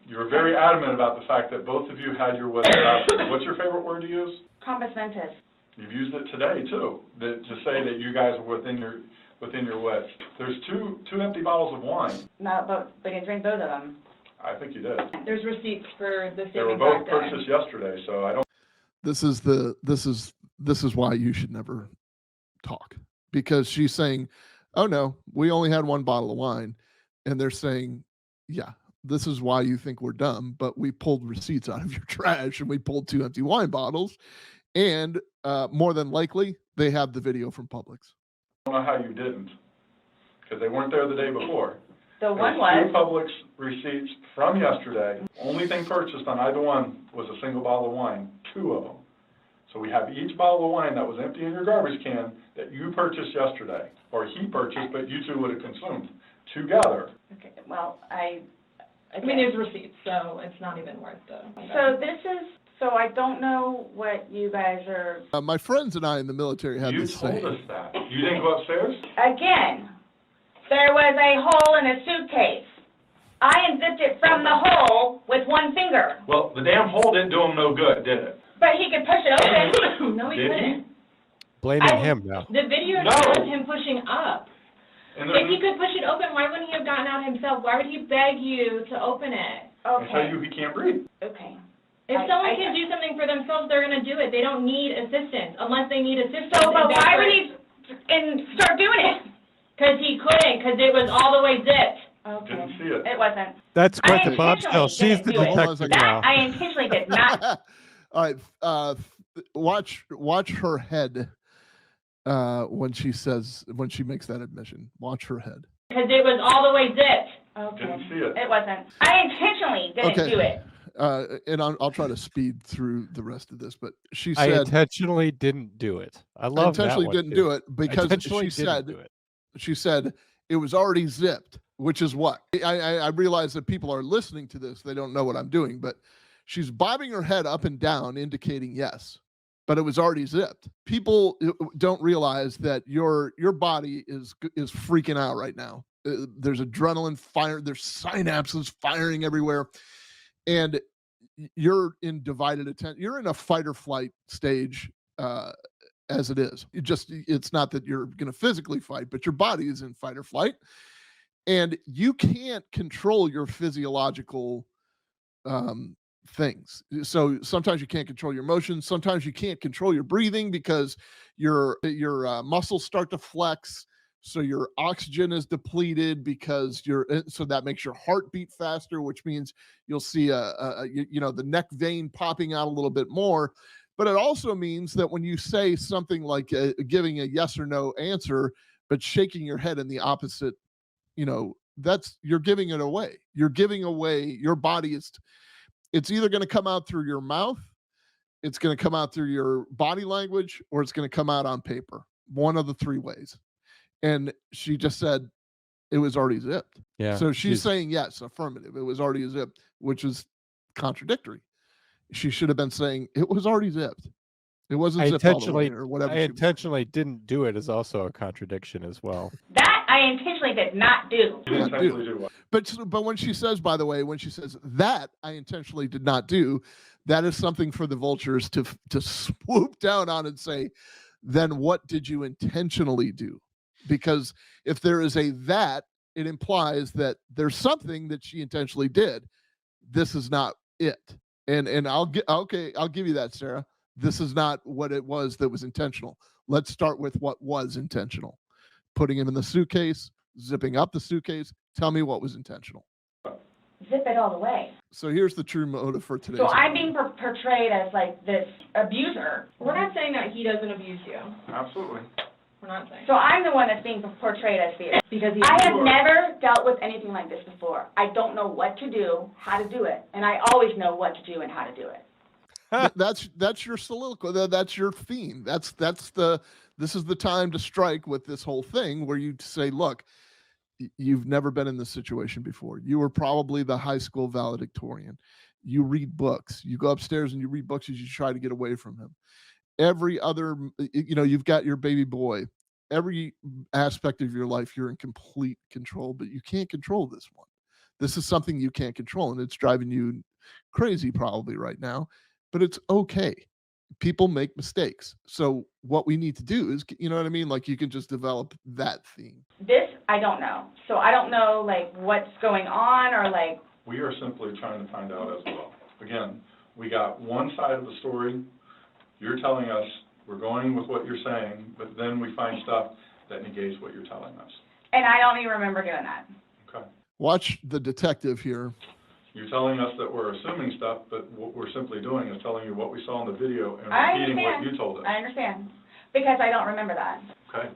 You were very adamant about the fact that both of you had your wits about you. What's your favorite word to use? Compass mentis. You've used it today, too, to say that you guys were within your wits. There's two empty bottles of wine. No, but we didn't drink both of them. I think you did. There's receipts for the They same were both exact day. purchased yesterday, so I don't. This is why you should never talk, because she's saying, oh no, we only had one bottle of wine, and they're saying, yeah, this is why you think we're dumb, but we pulled receipts out of your trash and we pulled 2 empty wine bottles, and more than likely they have the video from Publix. I don't know how you didn't, because they weren't there the day before. The one There's was, 2 Publix receipts from yesterday. Only thing purchased on either one was a single bottle of wine, 2 of them. So we have each bottle of wine that was empty in your garbage can that you purchased yesterday, or he purchased, but you 2 would have consumed together. okay, well, I mean, there's receipts, so it's not even worth the... So I don't know what you guys are, My friends and I in the military had You this told saying. us that. You didn't go upstairs? again, there was a hole in a suitcase. I unzipped it from the hole with one finger, Well, the damn hole didn't do him no good, did it? but he could push it open. No, he Did he? couldn't. Blaming him now. The video No. shows him pushing up. And If he could push it open, why wouldn't he have gotten out himself? Why would he beg you to open it? I tell Okay, you he can't breathe. okay. If I- someone I- can do something for themselves, they're going to do it. They don't need assistance unless they need assistance. So, but why would he start doing it? Because he couldn't, because it was all the way zipped. Okay. Didn't see it. It wasn't. That's quite I the bombshell. intentionally She's the didn't do it. detective That now. I intentionally did not. All right, watch her head when she makes that admission. Watch her head. Because it was all the way zipped. Okay. Didn't see it. It wasn't. I intentionally didn't Okay. do it. And I'll try to speed through the rest of this, but she I said intentionally didn't do it. I I love that intentionally one, didn't too. do it I because intentionally she didn't said do it. she said it was already zipped, which is what I realize that people are listening to this. They don't know what I'm doing, but she's bobbing her head up and down, indicating yes, but it was already zipped. People don't realize that your body is freaking out right now. There's adrenaline fire. There's synapses firing everywhere, and you're in divided attention. You're in a fight or flight stage. As it is, it's not that you're going to physically fight, but your body is in fight or flight, and you can't control your physiological things. So sometimes you can't control your emotions. Sometimes you can't control your breathing because your muscles start to flex. So your oxygen is depleted because so that makes your heart beat faster, which means you'll see the neck vein popping out a little bit more. But it also means that when you say something like giving a yes or no answer, but shaking your head in the opposite, you're giving it away. You're giving away your body. It's either going to come out through your mouth, it's going to come out through your body language, or it's going to come out on paper. One of the 3 ways. And she just said, It was already zipped. Yeah. So she's saying yes, affirmative. It was already zipped, which is contradictory. She should have been saying it was already zipped. It wasn't zipped all the way or whatever. I intentionally didn't do it is also a contradiction as well. That I intentionally did not do. You intentionally do what? But when she says, by the way, when she says that I intentionally did not do, that is something for the vultures to swoop down on and say, then what did you intentionally do? Because if there is a that, it implies that there's something that she intentionally did. This is not it. And I'll give you that, Sarah. This is not what it was that was intentional. Let's start with what was intentional. Putting him in the suitcase, zipping up the suitcase. Tell me what was intentional. Zip it all the way. So here's the true motive for today. So I'm being portrayed as like this abuser. We're not saying that he doesn't abuse you. Absolutely. We're not saying. So I'm the one that's being portrayed as the Because he I have never dealt with anything like this before. I don't know what to do, how to do it, and I always know what to do and how to do it. That's your soliloquy. That's your theme. This is the time to strike with this whole thing where you say, look, you've never been in this situation before. You were probably the high school valedictorian. You read books. You go upstairs and you read books as you try to get away from him. Every other, you've got your baby boy. Every aspect of your life, you're in complete control, but you can't control this one. This is something you can't control, and it's driving you crazy probably right now, but it's okay. People make mistakes. So what we need to do is, you know what I mean? Like, you can just develop that theme. This, I don't know. So I don't know, like, what's going on or, like... We are simply trying to find out as well. Again, we got one side of the story. You're telling us, we're going with what you're saying, but then we find stuff that negates what you're telling us. And I don't even remember doing that. Okay. Watch the detective here. You're telling us that we're assuming stuff, but what we're simply doing is telling you what we saw in the video and I repeating what understand. you told us. I understand. Because I don't remember that. Okay.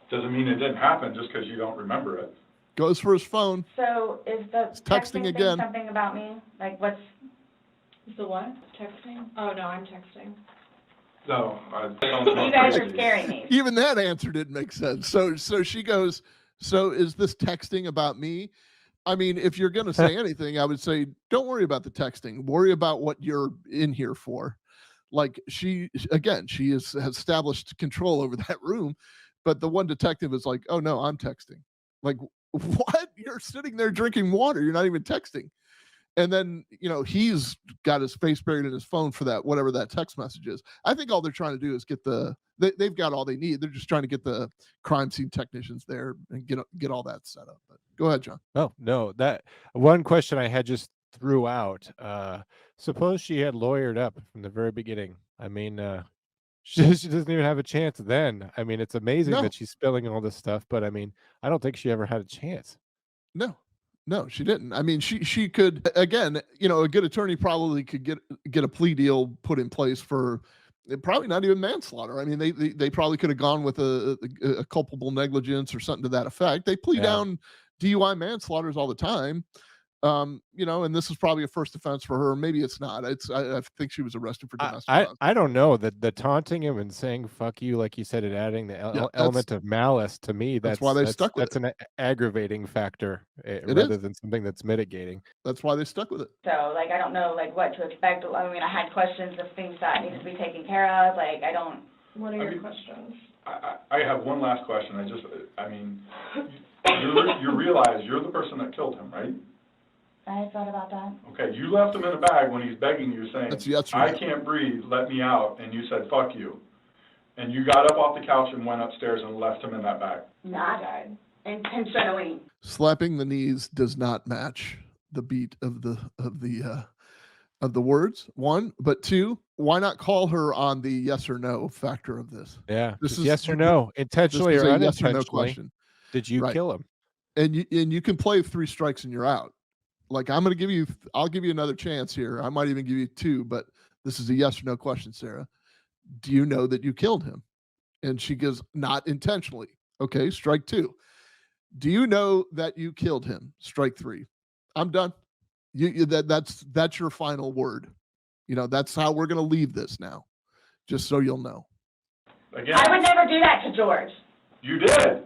Doesn't mean it didn't happen just because you don't remember it. Goes for his phone. So is the texting thing again. Something about me? Like, what's... Is the what? Texting? Oh, no, I'm texting. No, You guys are scaring me. Even that answer didn't make sense. So she goes, so is this texting about me? I mean, if you're going to say anything, I would say, don't worry about the texting. Worry about what you're in here for. Like, she has established control over that room, but the one detective is like, oh no, I'm texting. Like, what? You're sitting there drinking water. You're not even texting. And then, he's got his face buried in his phone for that, whatever that text message is. I think all they're trying to do is get they've got all they need. They're just trying to get the crime scene technicians there and get all that set up. But go ahead, John. Oh, no, that one question I had just threw out. Suppose she had lawyered up from the very beginning. I mean, she doesn't even have a chance then. I mean, it's amazing that she's spilling all this stuff, but I mean, I don't think she ever had a chance. No, she didn't. I mean, she could, again, a good attorney probably could get a plea deal put in place for probably not even manslaughter. I mean, they probably could have gone with a culpable negligence or something to that effect. They plea down DUI manslaughters all the time. And this is probably a first offense for her. Maybe it's not. I think she was arrested for domestic violence. I don't know. The taunting him and saying "fuck you," like you said, and adding the element of malice to me. That's why they stuck with it. That's an aggravating factor rather than something that's mitigating. That's why they stuck with it. So, like, I don't know, like, what to expect. I mean, I had questions of things that needed to be taken care of. Like, I don't... What are your questions? I have one last question. You realize you're the person that killed him, right? I thought about that. Okay, you left him in a bag when he's begging you, saying, I can't breathe, let me out, and you said, fuck you. And you got up off the couch and went upstairs and left him in that bag. Not intentionally. Slapping the knees does not match the beat of the words, one, but two, why not call her on the yes or no factor of this? Yeah, this is yes or no, intentionally or unintentionally. Yes or no question. Did you kill him? And you can play 3 strikes and you're out. Like, I'll give you another chance here. I might even give you 2, but this is a yes or no question, Sarah. Do you know that you killed him? And she goes, not intentionally. Okay, strike 2. Do you know that you killed him? Strike 3. I'm done. That's your final word. That's how we're going to leave this now, just so you'll know. Again, I would never do that to George. You did.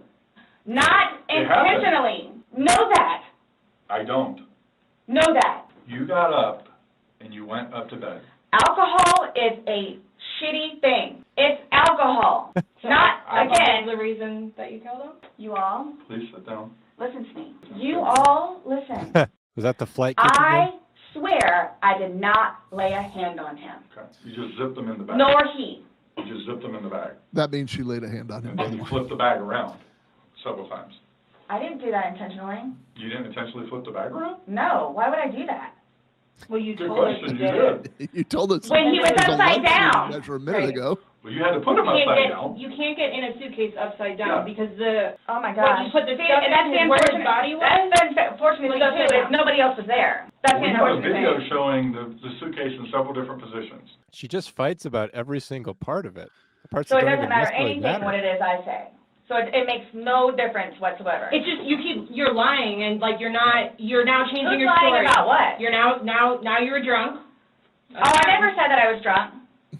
Not It happened. intentionally. Know that. I don't. Know that. You got up and you went up to bed. Alcohol is a shitty thing. It's alcohol. Not, again, the reason that you killed him? you all, Please sit down. listen to me. You all, listen. Was that the flight kicking in? I swear I did not lay a hand on him. Okay. You just zipped them in the bag. Nor he. You just zipped them in the bag. That means she laid a hand on him. And by then the you way. flipped the bag around several times. I didn't do that intentionally. You didn't intentionally flip the bag around? No, why would I do that? Well, you Good told us question, you you did. did. You told us When he was there's a upside lunch meeting down. measure a minute Right. ago. Well, you had to put them upside down. You can't get in a suitcase upside down Yeah. because the Oh my when gosh. you put the See, stuff and that's the in where his unfortunate, body was. that's the unfortunate thing Was too, upside is down. nobody else was there. That's the We have a unfortunate video thing. showing the suitcase in several different positions. She just fights about every single part of it. The parts So that it don't doesn't even matter necessarily anything what matter. it is I say. So it makes no difference whatsoever. It's just you're lying and like you're now changing Who's your lying story. about what? You're now you're drunk. Oh, I never said that I was drunk.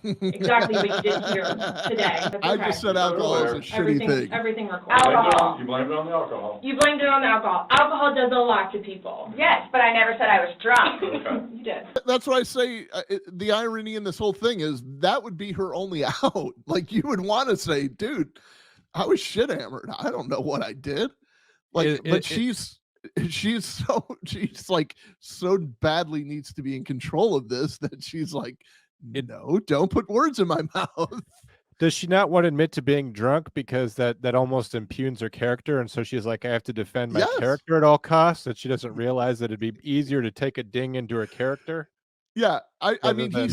Exactly what you did here today. I Okay. just said alcohol is a shitty thing. Everything recorded. Alcohol. You blamed it on the alcohol. You blamed it on the alcohol. Alcohol does a lot to people. Yes, but I never said I was drunk. Okay. You did. That's what I say. The irony in this whole thing is that would be her only out. Like you would want to say, dude, I was shit hammered. I don't know what I did. Like, but she's like so badly needs to be in control of this that she's like, no, don't put words in my mouth. Does she not want to admit to being drunk because that almost impugns her character, and so she's like, I have to defend my Yes. character at all costs? That she doesn't realize that it'd be easier to take a ding into her character. Yeah, I Rather mean, than-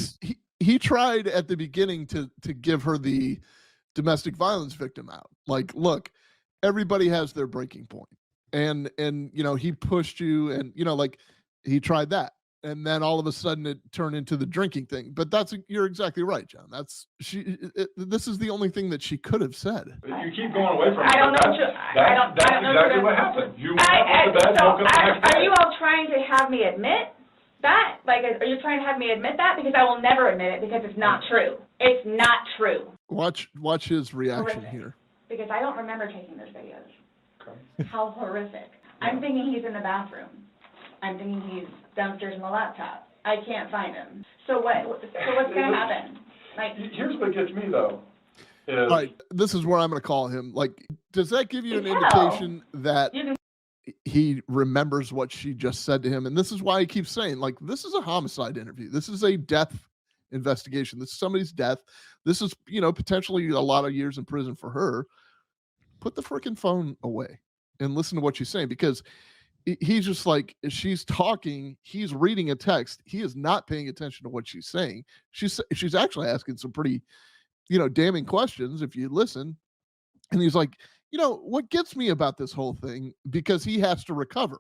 he tried at the beginning to give her the domestic violence victim out. Like, look, everybody has their breaking point, and you know he pushed you, and you know like he tried that, and then all of a sudden it turned into the drinking thing. But you're exactly right, John. That's this is the only thing that she could have said. You keep going away from it. I don't know. That's exactly what happened. You went up to bed, So woke up the next are day. you all trying to have me admit that? Like, are you trying to have me admit that? Because I will never admit it because it's not true. It's not true. Watch his reaction Horrific. here. Because I don't remember taking those videos. Okay. How horrific. I'm thinking he's in the bathroom. I'm thinking he's downstairs in the laptop. I can't find him. So what's going to happen? Like, Here's what gets me though. Is All right, this is where I'm going to call him. Like, does that give you an Hell. indication that you can he remembers what she just said to him? And this is why he keeps saying, like, this is a homicide interview. This is a death investigation. This is somebody's death. This is, you know, potentially a lot of years in prison for her. Put the freaking phone away and listen to what she's saying, because he's just like, she's talking, he's reading a text, he is not paying attention to what she's saying. She's actually asking some pretty, you know, damning questions if you listen. And he's like, you know, what gets me about this whole thing, because he has to recover.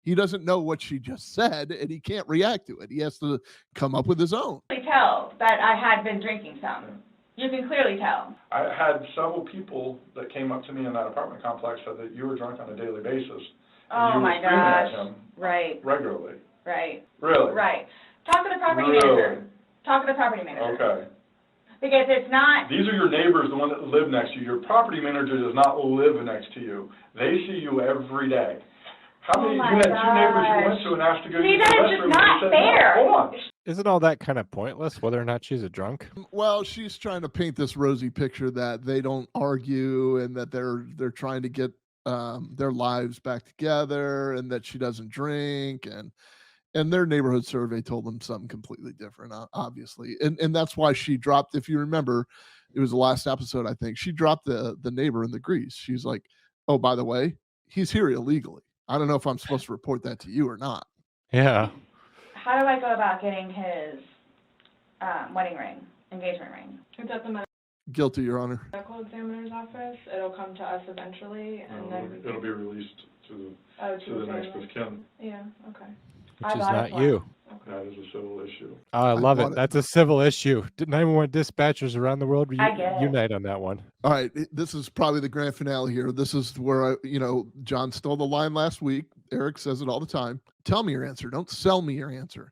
He doesn't know what she just said and he can't react to it. He has to come up with his own. clearly tell that I had been drinking some. You can clearly tell. I had several people that came up to me in that apartment complex said that you were drunk on a daily basis. And Oh you were my screaming at gosh. him Right, regularly. right, Really? right. Talk to the property Really? manager. Talk to the property manager. Okay. Because it's not, These are your neighbors, the one that live next to you. Your property manager does not live next to you. They see you every day. How Oh many, my you had two neighbors you gosh. went to and asked to go See, use that the is just restroom, and not you said fair. no. Hold on. Isn't all that kind of pointless, whether or not she's a drunk? Well, she's trying to paint this rosy picture that they don't argue and that they're trying to get their lives back together, and that she doesn't drink, and their neighborhood survey told them something completely different, obviously. And that's why she dropped, if you remember, it was the last episode, I think, she dropped the neighbor in the grease. She's like, oh, by the way, he's here illegally. I don't know if I'm supposed to report that to you or not. Yeah. how do I go about getting his wedding ring, engagement ring? It's at the Guilty, Your Honor. medical examiner's office. It'll come to us eventually, and then we It'll be released to to the next family. of kin. Yeah. Okay. Which I is bought it not for you. him. That is a civil issue. Oh, I love bought it. it. That's a civil issue. 911 dispatchers around the world I get it. unite on that one. All right, this is probably the grand finale here. This is where John stole the line last week. Eric says it all the time. Tell me your answer. Don't sell me your answer.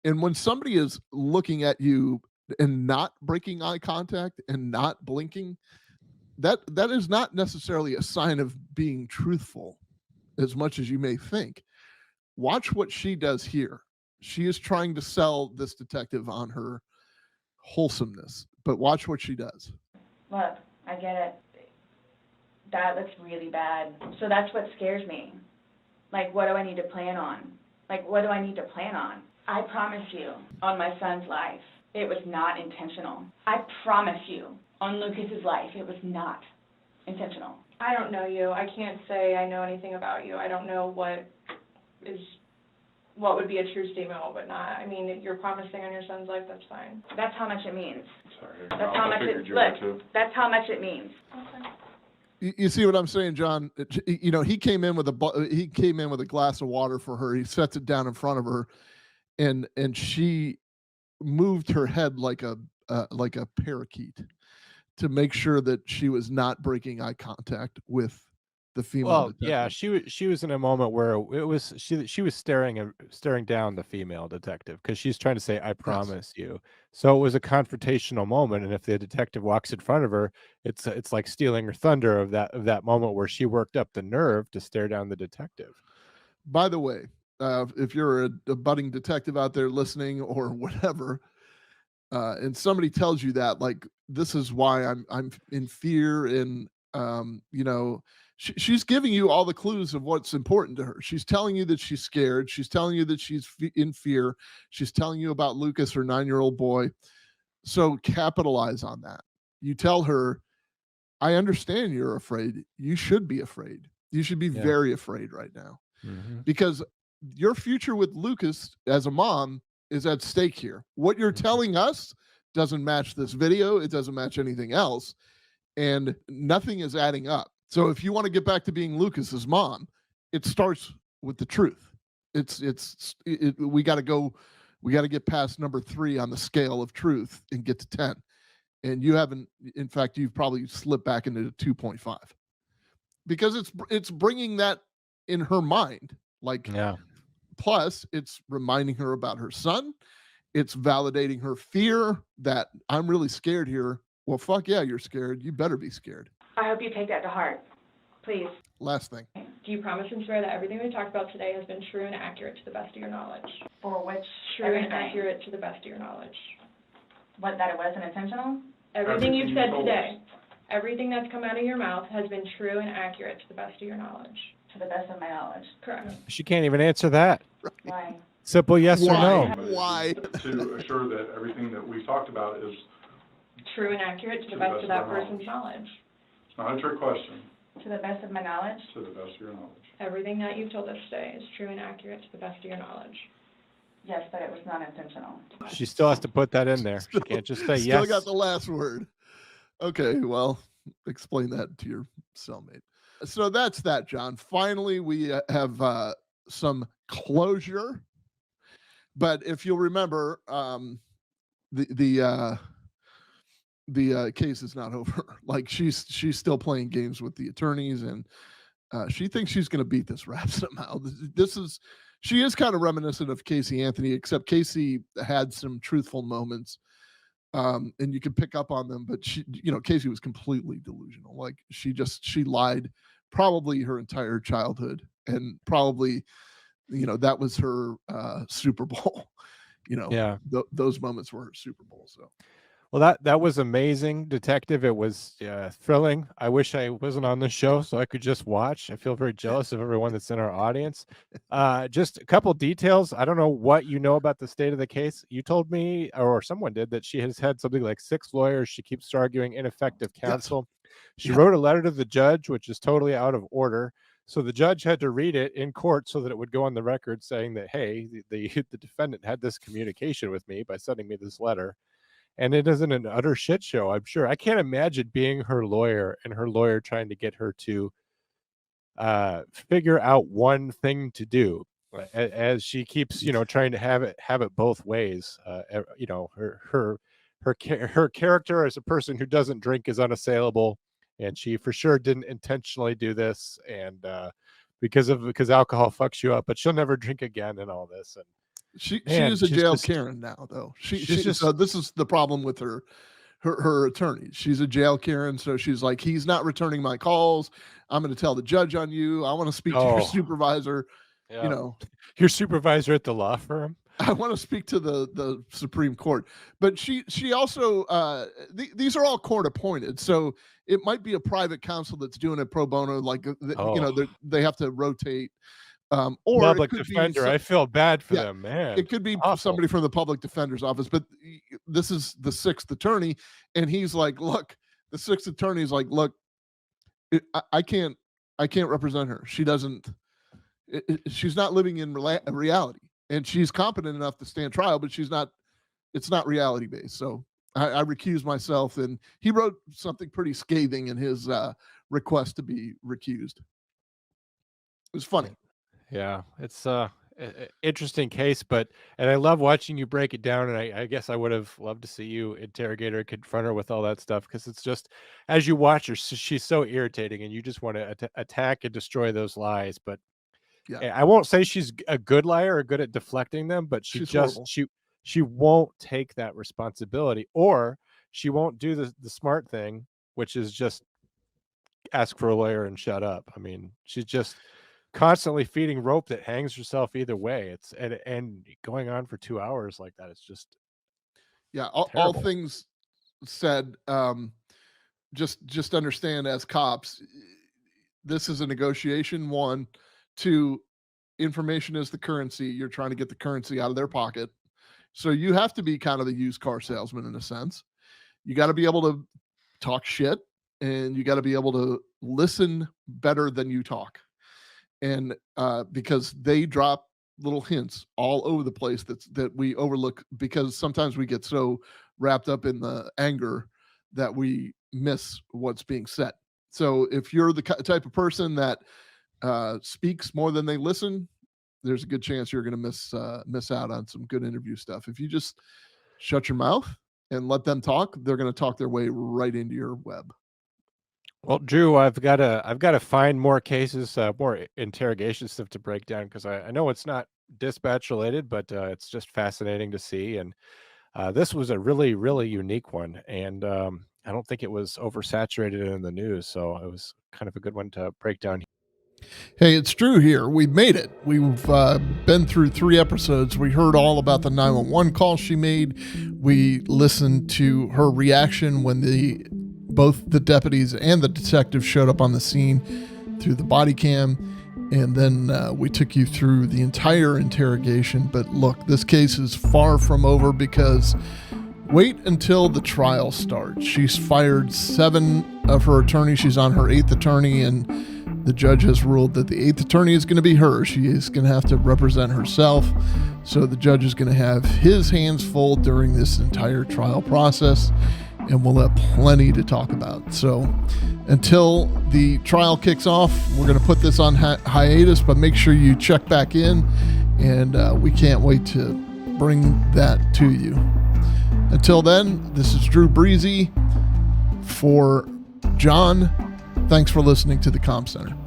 And when somebody is looking at you and not breaking eye contact and not blinking, that is not necessarily a sign of being truthful as much as you may think. Watch what she does here. She is trying to sell this detective on her wholesomeness, but watch what she does. Look, I get it. That looks really bad. So that's what scares me. Like, what do I need to plan on? Like, what do I need to plan on? I promise you, on my son's life, it was not intentional. I promise you, on Lucas's life, it was not intentional. I don't know you. I can't say I know anything about you. I don't know what would be a true statement, what would not. I mean, if you're promising on your son's life, that's fine. That's how much it means. Sorry. That's how much figured it, you were look, too. that's how much it means. Okay. You see what I'm saying, John? You know, he came in with a glass of water for her. He sets it down in front of her, and she moved her head like a parakeet to make sure that she was not breaking eye contact with the female Well, detective. yeah, she was in a moment where it was she was staring down the female detective because she's trying to say, "I promise you." So it was a confrontational moment, and if the detective walks in front of her, it's like stealing her thunder of that moment where she worked up the nerve to stare down the detective. By the way, if you're a budding detective out there listening or whatever, and somebody tells you that, like, this is why I'm in fear, and you know, she's giving you all the clues of what's important to her. She's telling you that she's scared. She's telling you that she's in fear. She's telling you about Lucas, her 9-year-old boy. So capitalize on that. You tell her, I understand you're afraid. You should be afraid. You should be very afraid right now, because your future with Lucas as a mom is at stake here. What you're telling us doesn't match this video. It doesn't match anything else. And nothing is adding up. So if you want to get back to being Lucas's mom, it starts with the truth. We got to get past number 3 on the scale of truth and get to 10. And you haven't, in fact, you've probably slipped back into 2.5 because it's bringing that in her mind. Like, plus it's reminding her about her son. It's validating her fear that I'm really scared here. Well, fuck yeah, you're scared. You better be scared. I hope you take that to heart, please. Last thing. Do you promise and swear that everything we talked about today has been true and accurate to the best of your knowledge? For which True everything? and accurate to the best of your knowledge. What, that it wasn't intentional? Everything you've you said told today, us. everything that's come out of your mouth has been true and accurate to the best of your knowledge. To the best of my knowledge. Correct. She can't even answer that. Why? Simple yes or no. Why? To assure that everything that we've talked about is True and accurate to the best of that person's knowledge. it's not a trick question, To the best of my knowledge? to the best of your knowledge. Everything that you've told us today is true and accurate to the best of your knowledge. Yes, but it was not intentional. She still has to put that in there. She can't just say Still yes. got the last word. Okay, well, explain that to your cellmate. So that's that, John. Finally, we have some closure. But if you'll remember, the case is not over. Like, she's still playing games with the attorneys, and she thinks she's going to beat this rap somehow. She is kind of reminiscent of Casey Anthony, except Casey had some truthful moments, and you can pick up on them. But Casey was completely delusional. Like, she lied probably her entire childhood, and probably, that was her Super Bowl. Those moments were her Super Bowl. So. Well, that was amazing, Detective. It was thrilling. I wish I wasn't on the show so I could just watch. I feel very jealous of everyone that's in our audience. Just a couple details. I don't know what you know about the state of the case. You told me, or someone did, that she has had something like 6 lawyers. She keeps arguing ineffective counsel. Yes. She wrote a letter to the judge, which is totally out of order. So the judge had to read it in court so that it would go on the record saying that, hey, the defendant had this communication with me by sending me this letter. And it isn't an utter shit show, I'm sure. I can't imagine being her lawyer and her lawyer trying to get her to figure out one thing to do, as she keeps, trying to have it both ways. Her character as a person who doesn't drink is unassailable, and she for sure didn't intentionally do this, and because alcohol fucks you up, but she'll never drink again and all this. And She is a jail Karen now, though. This is the problem with her her attorney. She's a jail Karen, so she's like, he's not returning my calls. I'm going to tell the judge on you. I want to speak to your supervisor. Yeah. You know, your supervisor at the law firm. I want to speak to the Supreme Court. But she also these are all court appointed, so it might be a private counsel that's doing it pro bono. Like you know, they have to rotate. Or public defender. I feel bad for them, man. It could be somebody from the public defender's office, but this is the sixth attorney, and he's like, look, the sixth attorney is like, look, I can't represent her. She doesn't. She's not living in reality, and she's competent enough to stand trial, but she's not. It's not reality based. So I recuse myself, and he wrote something pretty scathing in his request to be recused. It was funny. Yeah, it's interesting case, and I love watching you break it down, and I guess I would have loved to see you interrogate her, confront her with all that stuff, because it's just, as you watch her, she's so irritating, and you just want to attack and destroy those lies. But I won't say she's a good liar or good at deflecting them, but she won't take that responsibility, or she won't do the smart thing, which is just ask for a lawyer and shut up. I mean, she's just constantly feeding rope that hangs herself either way. It's and going on for 2 hours like that. It's just all things said. Just understand, as cops, this is a negotiation. 1, 2, information is the currency. You're trying to get the currency out of their pocket, so you have to be kind of the used car salesman in a sense. You got to be able to talk shit, and you got to be able to listen better than you talk. And because they drop little hints all over the place that we overlook, because sometimes we get so wrapped up in the anger that we miss what's being said. So if you're the type of person that speaks more than they listen, there's a good chance you're going to miss out on some good interview stuff. If you just shut your mouth and let them talk, they're going to talk their way right into your web. Well, Drew, I've got to find more cases, more interrogation stuff to break down, because I know it's not dispatch related, but it's just fascinating to see. And this was a really, really unique one, and I don't think it was oversaturated in the news, so it was kind of a good one to break down. Hey, it's Drew here. We've made it. We've been through 3 episodes. We heard all about the 911 call she made. We listened to her reaction when both the deputies and the detective showed up on the scene through the body cam. And then we took you through the entire interrogation. But look, this case is far from over, because wait until the trial starts. She's fired 7 of her attorneys. She's on her 8th attorney, and the judge has ruled that the 8th attorney is going to be her. She is going to have to represent herself. So the judge is going to have his hands full during this entire trial process, and we'll have plenty to talk about. So until the trial kicks off, we're going to put this on hiatus, but make sure you check back in, and we can't wait to bring that to you. Until then, this is Drew Breezy for John. Thanks for listening to the Comm Center.